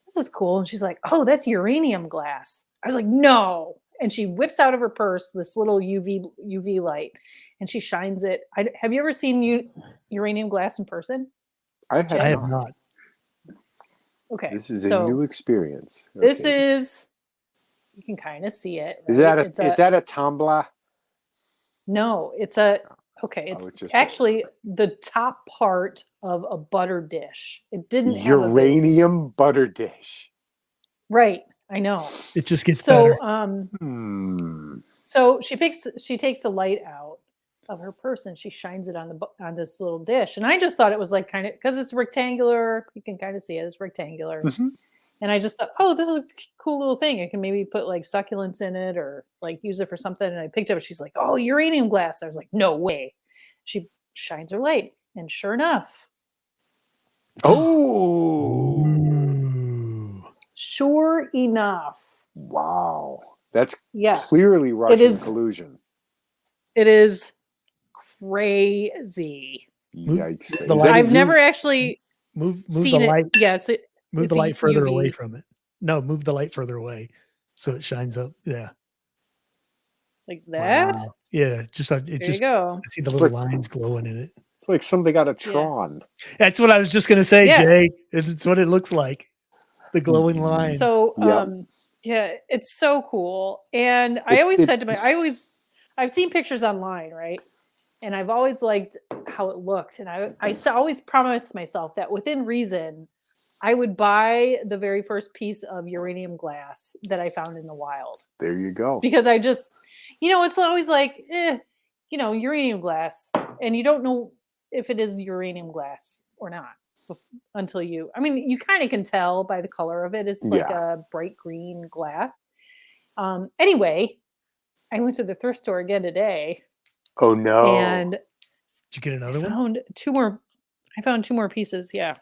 this is cool. And she's like, oh, that's uranium glass. I was like, no. And she whips out of her purse this little UV light, and she shines it. Have you ever seen uranium glass in person? I have not. Okay. This is a new experience. Okay. This is, you can kind of see it. Right? Is that a tumbler? No, it's actually the top part of a butter dish. It didn't have uranium butter dish. Right. I know. It just gets better. So she takes the light out of her purse and she shines it on this little dish. And I just thought it was like kind of, because it's rectangular, you can kind of see it, it's rectangular. Mm-hmm. And I just thought, oh, this is a cool little thing. I can maybe put like succulents in it or like use it for something. And I picked it up. She's like, oh, uranium glass. I was like, no way. She shines her light. And sure enough. Oh. Sure enough. Wow. That's clearly Russian collusion. It is crazy. Yikes. I've never actually move seen the light. It. Yes. Move the light further away from it. No, move the light further away so it shines up. Yeah. Like that? Wow. Yeah. There you go. I see the little lines glowing in it. It's like something out of Tron. Yeah. That's what I was just going to say, Jay. It's what it looks like. The glowing lines. So, yeah, it's so cool. And I always said to I've seen pictures online, right? And I've always liked how it looked. And I always promised myself that within reason, I would buy the very first piece of uranium glass that I found in the wild. There you go. Because I just, it's always like, uranium glass. And you don't know if it is uranium glass or not until you kind of can tell by the color of it. It's like a bright green glass. Anyway, I went to the thrift store again today. Oh, no. And did you get another one? I found two more pieces. Yeah.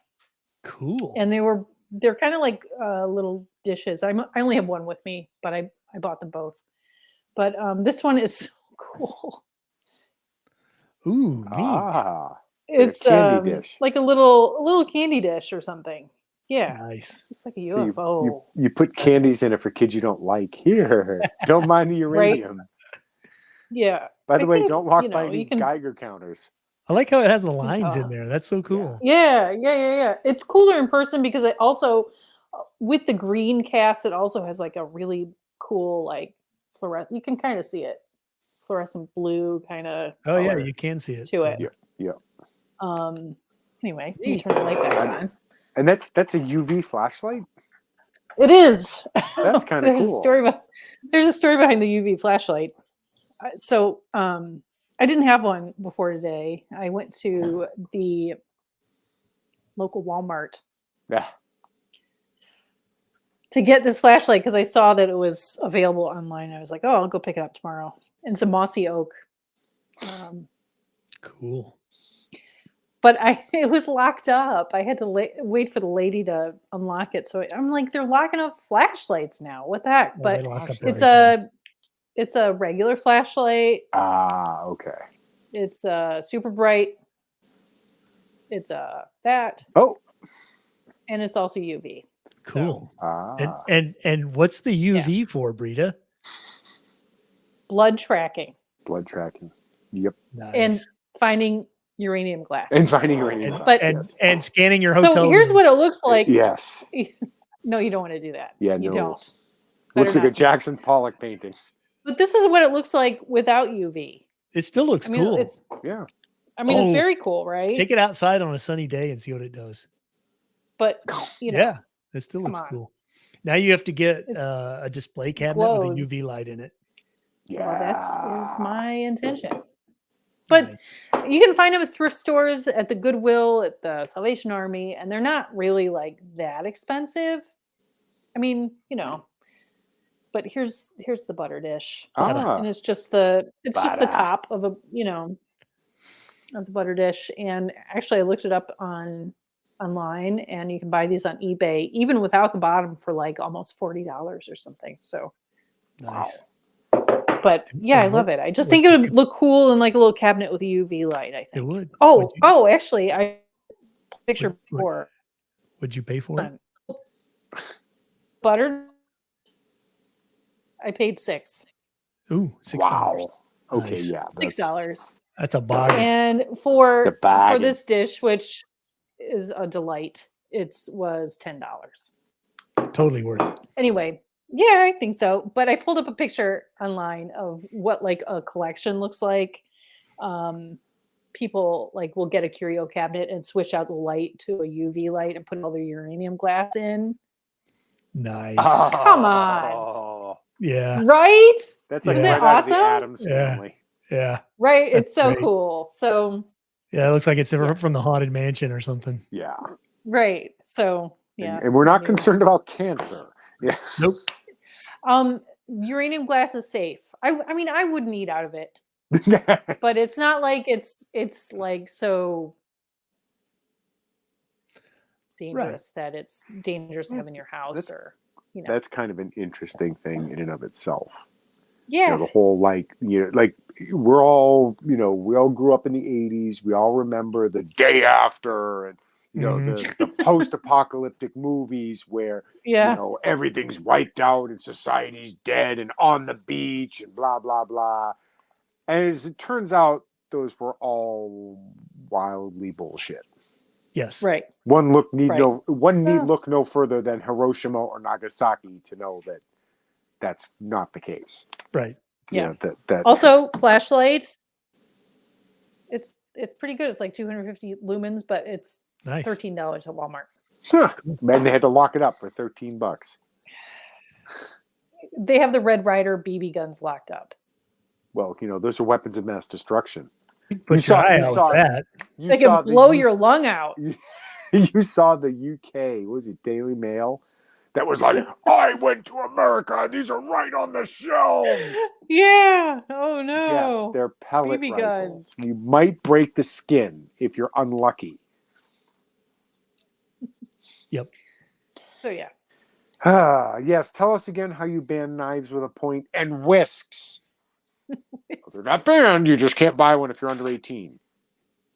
Cool. And they're kind of like little dishes. I only have one with me, but I bought them both. But this one is so cool. Ooh, neat. It's candy dish. Like a little candy dish or something. Yeah. Nice. Looks like a UFO. So you put candies in it for kids you don't like. Here, don't mind the uranium. Right? Yeah. By the way, don't walk by any Geiger counters. I like how it has the lines in there. That's so cool. Yeah. It's cooler in person because it also, with the green cast, it also has like a really cool like fluorescent. You can kind of see it, fluorescent blue kind of. Oh yeah, you can see it. Yeah. Anyway, you turn the light back on. And that's a UV flashlight. It is. That's kind of cool. There's a story behind the UV flashlight. So I didn't have one before today. I went to the local Walmart. Yeah. To get this flashlight because I saw that it was available online. I was like, oh, I'll go pick it up tomorrow. And it's a mossy oak. Cool. But it was locked up. I had to wait for the lady to unlock it. So I'm like, they're locking up flashlights now. What the heck? But it's a regular flashlight. Okay. It's super bright. It's that. Oh. And it's also UV. Cool. So. And what's the UV for, Brita? Blood tracking. Yep. Nice. And finding uranium glass. And scanning your hotel. So here's what it looks like. Yes. No, you don't want to do that. Yeah, you don't. Looks like a Jackson Pollock painting. But this is what it looks like without UV. It still looks cool. It's it's very cool, right? Take it outside on a sunny day and see what it does. But yeah, it still looks cool. Now you have to get a display cabinet with a UV light in it. Yeah, well, that is my intention. But you can find them at thrift stores, at the Goodwill, at the Salvation Army, and they're not really like that expensive. I mean, but here's the butter dish, and it's just the top of of the butter dish. And actually, I looked it up online, and you can buy these on eBay even without the bottom for like almost $40 or something. So nice. But yeah, I love it. I just think it would look cool in like a little cabinet with a UV light. I think it would. Actually, I picture before. Would you pay for it? Butter. I paid $6. Ooh, $6. Wow. Okay, nice. Yeah, $6. That's a bargain. And for this dish, which is a delight, it was $10. Totally worth it. Anyway. Yeah, I think so. But I pulled up a picture online of what like a collection looks like. People like will get a curio cabinet and switch out the light to a UV light and put all their uranium glass in. Nice. Come on. Yeah. Right? That's like Isn't right out of the Addams Family. Yeah. Right. It's so cool. So yeah, it looks like it's from the Haunted Mansion or something. Yeah. Right. So yeah. And we're not concerned about cancer. Yeah. Nope. Uranium glass is safe. I mean, I wouldn't eat out of it, but it's not like it's like so dangerous that it's dangerous to have in your house That's kind of an interesting thing in and of itself. Yeah. The whole like we're all, we all grew up in the 80s. We all remember The Day After and the post-apocalyptic movies where everything's wiped out and society's dead and on the beach and blah blah blah. And as it turns out, those were all wildly bullshit. Yes. Right. One need look no further than Hiroshima or Nagasaki to know that that's not the case. Right. Yeah. That also flashlight. It's pretty good. It's like 250 lumens, but it's nice. $13 at Walmart. Huh. Man, they had to lock it up for $13. They have the Red Ryder BB guns locked up. Well, those are weapons of mass destruction. But you saw that. They can blow your lung out. You saw the UK, what was it, Daily Mail? That was like, I went to America. These are right on the shelves. Yeah. Oh no. Yes, they're pellet BB rifles. guns. You might break the skin if you're unlucky. Yep. So yeah. Yes. Tell us again how you ban knives with a point and whisks. They're not banned. You just can't buy one if you're under 18.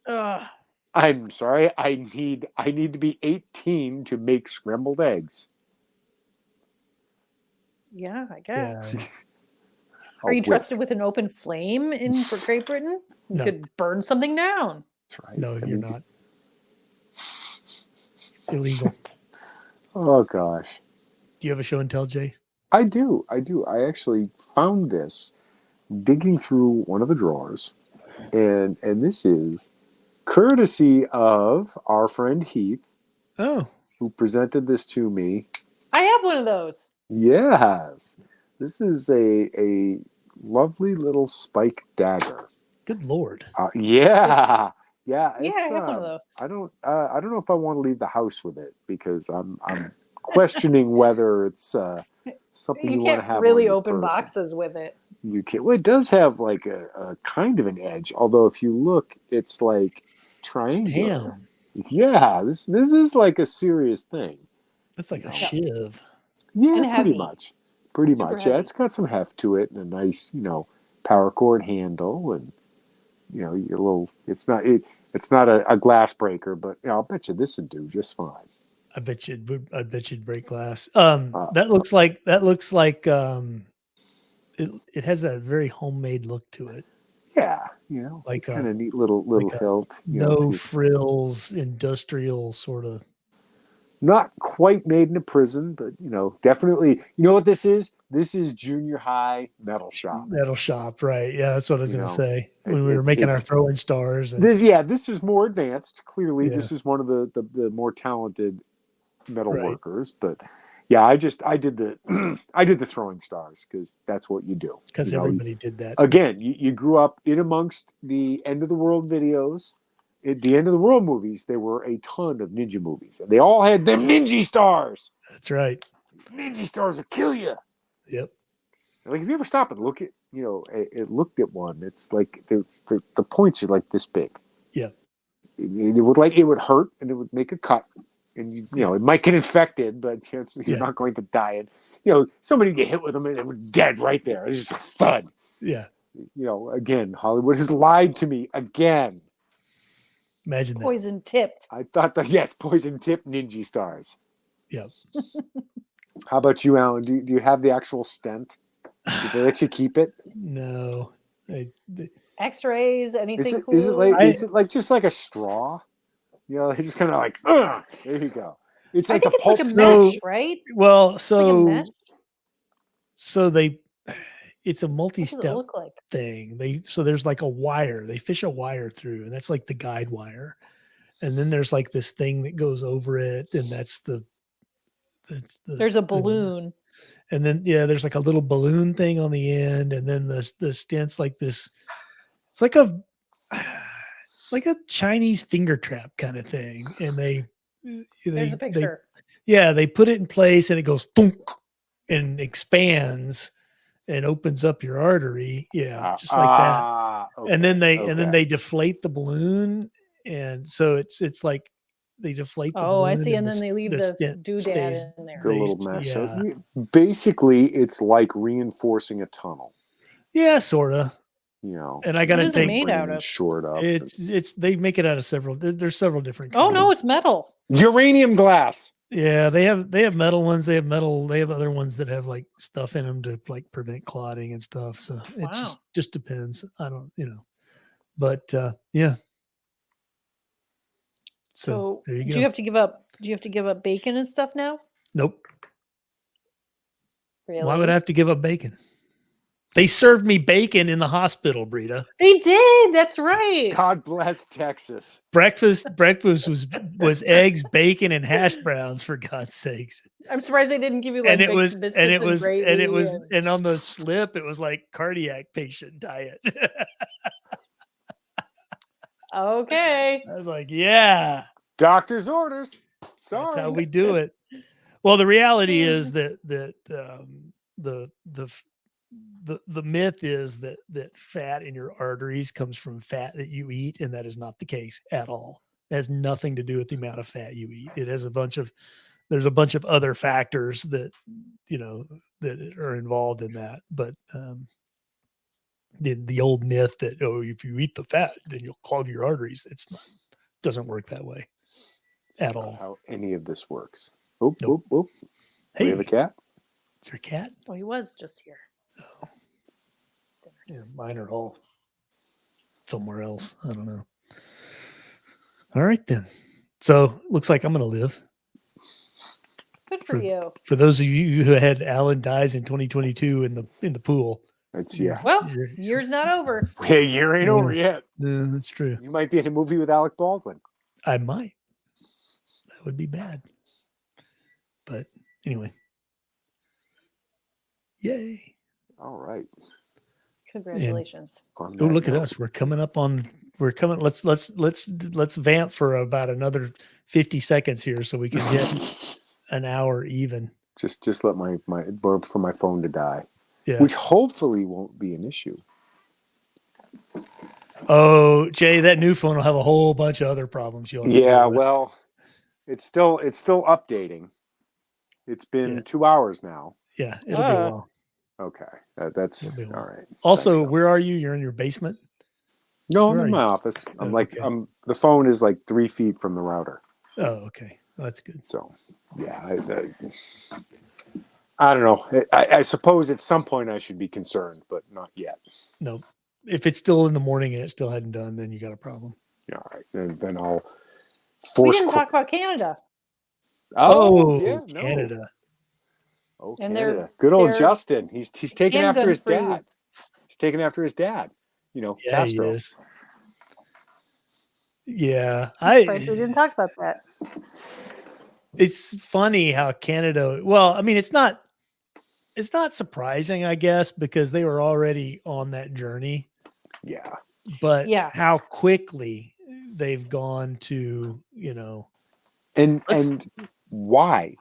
I'm sorry. I need to be 18 to make scrambled eggs. Yeah, I guess. Yeah. Are you trusted with an open flame for Great Britain? You could burn something down. That's right. No, you're not. Illegal. Oh gosh. Do you have a show and tell, Jay? I do. I actually found this digging through one of the drawers, and this is courtesy of our friend Heath. Oh. Who presented this to me. I have one of those. Yes. This is a lovely little spike dagger. Good Lord. Yeah. Yeah, I have one of those. I don't know if I want to leave the house with it because I'm questioning whether it's something you want to have. Really open boxes with it. You can't. Well, it does have like a kind of an edge, although if you look, it's like triangular. Damn. Yeah, this is like a serious thing. That's like a shiv. Yeah, pretty much. Pretty Super much. heavy. Yeah, it's got some heft to it and a nice, power cord handle and your little. It's not a glass breaker, but I'll bet you this would do just fine. I bet you'd break glass. That looks like it has a very homemade look to it. Yeah, like kind of neat little like hilt. No frills, industrial sort of. Not quite made in a prison, but definitely. You know what this is? This is junior high metal shop. Metal shop, right? Yeah, that's what I was going to say when we were It's making our throwing stars. And, this is more advanced. Clearly, Yeah. this is one of the more talented metal Right. workers. But yeah, I did the I did the throwing stars because that's what you do. because everybody did that. Again, you grew up in amongst the end of the world videos. At the end of the world movies, there were a ton of ninja movies, and they all had them ninja stars. That's right. Ninja stars will kill you. Yep. Like if you ever stop and look at, it looked at one. It's like the points are like this big. Yeah. It would hurt, and it would make a cut, and it might get infected, but you're not going to die. And somebody get hit with them, and they were dead right there. It's just a thud. Yeah. Again, Hollywood has lied to me again. Imagine that. Poison tipped. I thought poison tipped ninja stars. Yep. How about you, Alan? Do you have the actual stent? Did they let you keep it? No. X-rays, anything cool? Is it like just like a straw? They just kind of like, there you go. It's like I think the it's like a mesh, right? Well, It's like a mesh. It's a What does multi-step it look like? thing. There's like a wire. They fish a wire through, and that's like the guide wire. And then there's like this thing that goes over it, and that's the There's a balloon. And then there's like a little balloon thing on the end, and then the stent's like this. It's like a Chinese finger trap kind of thing, and There's a picture. They put it in place, and it goes thunk and expands and opens up your artery. Yeah, just like that. Okay, and then they deflate the balloon, and so it's like they deflate the balloon. Oh, I see. And then they leave the doodad in there. The little mesh. Yeah. So basically, it's like reinforcing a tunnel. Yeah, sort of. And I got to take made out of short up. It's they make it out of several. There's several different. Oh no, it's metal. Uranium glass. Yeah, they have metal ones. They have metal. They have other ones that have like stuff in them to like prevent clotting and stuff. So it just depends. I don't, but yeah. So there you go. Do you have to give up bacon and stuff now? Nope. Really? Why would I have to give up bacon? They served me bacon in the hospital, Brita. They did. That's right. God bless Texas. Breakfast was eggs, bacon, and hash browns. For God's sakes! I'm surprised they didn't give you like biscuits and on the slip it was like cardiac patient diet. Okay. I was like, yeah, doctor's orders. Sorry, that's how we do it. Well, the reality is that the myth is that fat in your arteries comes from fat that you eat, and that is not the case at all. It has nothing to do with the amount of fat you eat. It has there's a bunch of other factors that that are involved in that. But the old myth that if you eat the fat, then you'll clog your arteries. Doesn't work that way at all. How any of this works? Oop, nope. Oop. Hey, we have a cat. Is there a cat? Oh, he was just here. Oh. Yeah, mine are all somewhere else. I don't know. All right then. So looks like I'm going to live. Good for you. For those of you who had Alan dies in 2022 in the pool. That's Well, year's not over. Hey, year ain't over yet. No, that's true. You might be in a movie with Alec Baldwin. I might. That would be bad. But anyway. Yay. All right. Congratulations. Oh, look at us. We're coming. Let's vamp for about another 50 seconds here so we can get an hour even. Just let my burp for my phone to die. Yeah. Which hopefully won't be an issue. Oh, Jay, that new phone will have a whole bunch of other problems. Well, it's still updating. It's been 2 hours now. Yeah, it'll be a while. Okay, that's all right. Also, thanks, where are you? You're in your basement? No, I'm in my office. The phone is like 3 feet from the router. Oh, okay. Well, that's good. So, yeah, I don't know. I suppose at some point I should be concerned, but not yet. No, if it's still in the morning and it still hadn't done, then you got a problem. Yeah, all right. Then I'll force. We didn't talk about Canada. Oh, yeah, no. Canada. Oh, And Canada. Good old they're Justin. He's taking after handgun his freeze. dad. He's taking after his dad. You know, Yeah, Castro. he is. Yeah, I'm surprised we didn't talk about that. It's funny how Canada. Well, I mean, it's not surprising, I guess, because they were already on that journey. Yeah. But Yeah. how quickly they've gone to, And why?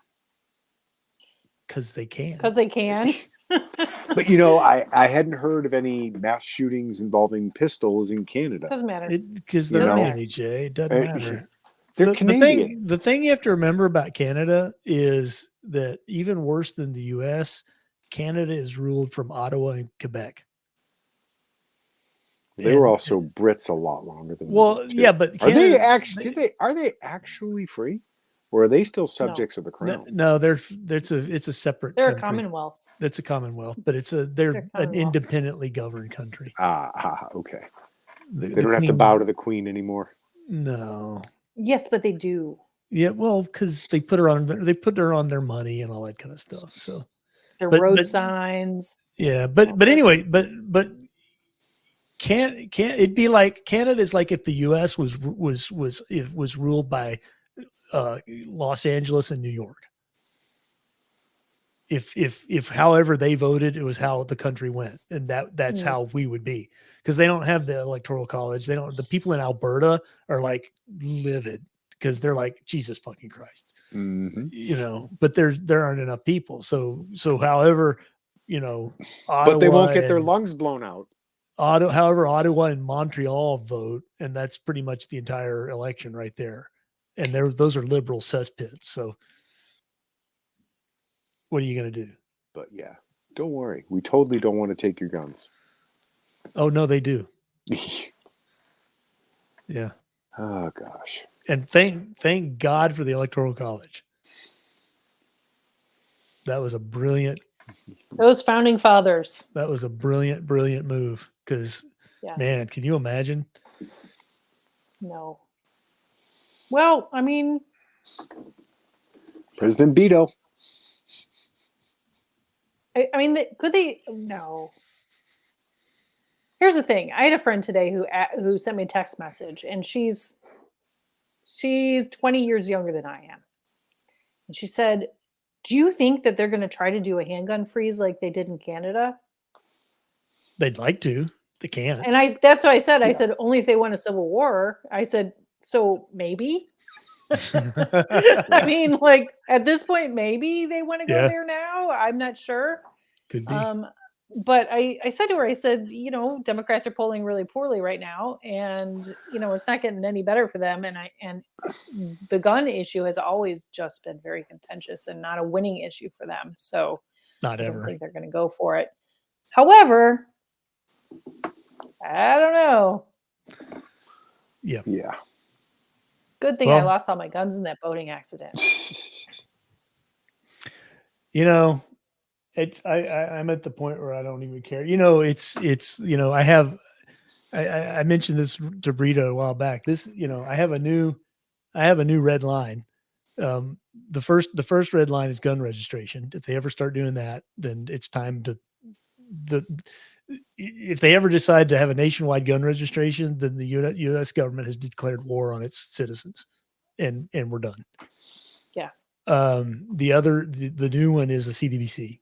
Because they can. Because they can. But I hadn't heard of any mass shootings involving pistols in Canada. Doesn't matter. Because they're not NHA. It doesn't matter. They're Canadian. The thing you have to remember about Canada is that even worse than the U.S., Canada is ruled from Ottawa and Quebec. They were also Brits a lot longer than. Well, yeah, but Canada, are they actually free, or are they still subjects of the crown? No, it's a separate. They're country. a commonwealth. That's a commonwealth, but they're an independently governed country. Okay. They don't have to bow to the Queen anymore. No. Yes, but they do. Yeah, well, because they put her on their money and all that kind of stuff. So their road signs. Yeah, but anyway, but can't it be like Canada is like if the U.S. was ruled by Los Angeles and New York. If however they voted, it was how the country went, and that's how we would be, because they don't have the electoral college. The people in Alberta are like livid because they're like, Jesus fucking Christ, but there aren't enough people. So however, Ottawa, but they won't get their lungs blown out. However, Ottawa and Montreal vote, and that's pretty much the entire election right there. And those are liberal cesspits. So what are you going to do? But yeah, don't worry. We totally don't want to take your guns. Oh, no, they do. Yeah. Oh, gosh. And thank God for the Electoral College. That was a brilliant. Those founding fathers. That was a brilliant, brilliant move. Because, man, can you imagine? No. Well, I mean. President Beto. I mean, could they? No. Here's the thing. I had a friend today who sent me a text message, and she's 20 years younger than I am. And she said, do you think that they're going to try to do a handgun freeze like they did in Canada? They'd like to. They can't. And that's what I said. I said, only if they won a civil war. I said, so maybe. I mean, like at this point, maybe they want to go there now. I'm not sure. Could be. But I said to her, I said, Democrats are polling really poorly right now, and it's not getting any better for them. And the gun issue has always just been very contentious and not a winning issue for them. So I don't think they're going to go for it. However, I don't know. Yeah. Yeah. Good thing I lost all my guns in that boating accident. I'm at the point where I don't even care. I mentioned this to Brito a while back. I have a new red line. The first red line is gun registration. If they ever start doing that, then it's time to if they ever decide to have a nationwide gun registration, then the U.S. government has declared war on its citizens, and we're done. Yeah. The new one is a CDBC,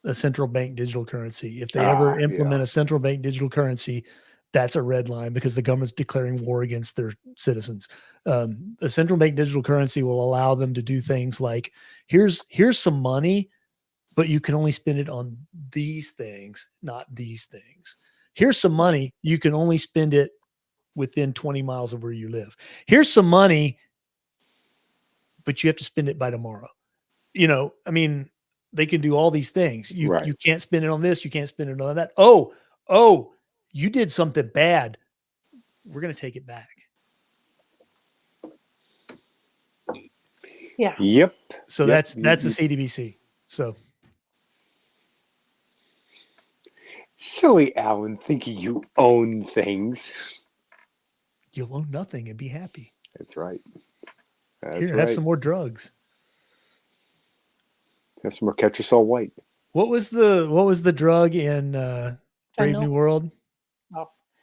a central bank digital currency. If they ever implement a central bank digital currency, that's a red line because the government's declaring war against their citizens. A central bank digital currency will allow them to do things like, here's some money, but you can only spend it on these things, not these things. Here's some money. You can only spend it within 20 miles of where you live. Here's some money, but you have to spend it by tomorrow. I mean, they can do all these things. You can't spend it on this. You can't spend it on that. Oh, you did something bad. We're going to take it back. Yeah. Yep. So that's the CDBC. So. Silly Alan thinking you own things. You'll own nothing and be happy. That's right. That's Here, have some more drugs. Have some more Ketracel White. What was the drug in Brave New World?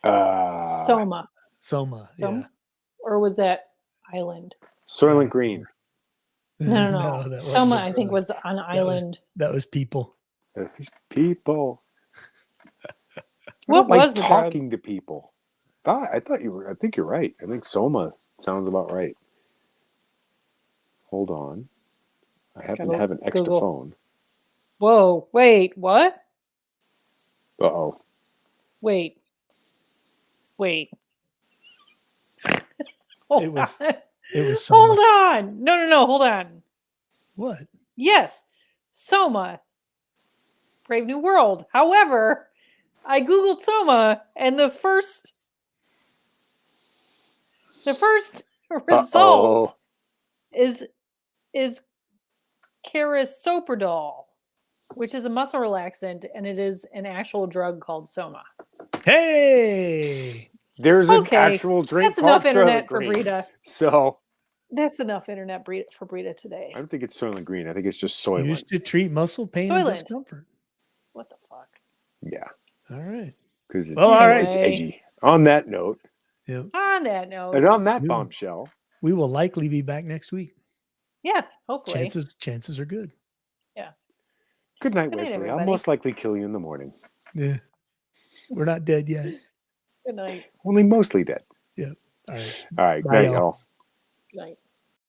Oh. Soma. Soma? Yeah. Or was that Island? Soylent Green. No. That Soma, I think, was on Island. That was people. These people. What was the talking to people? I thought you were. I think you're right. I think Soma sounds about right. Hold on. I happen to have an extra phone. Whoa! Wait, what? Uh-oh. Wait. It was Soma. Hold on. No. Hold on. What? Yes, Soma. Brave New World. However, I googled Soma, and the first result is Carisoprodol, which is a muscle relaxant, and it is an actual drug called Soma. Hey, there's an actual drink. That's enough internet for Brita. So that's enough internet for Brita today. I don't think it's Soylent Green. I think it's just Soylent. Used to treat muscle pain and discomfort. What the fuck? Yeah. All right. Because it's edgy. On that note. Yep. On that note. And on that bombshell. We will likely be back next week. Yeah, hopefully. Chances are good. Yeah. Good night, Wesley. Everybody. I'll most likely kill you in the morning. Yeah. We're not dead yet. Good night. Only mostly dead. Yeah. All right. All right. Bye, Good night, y'all. Good night.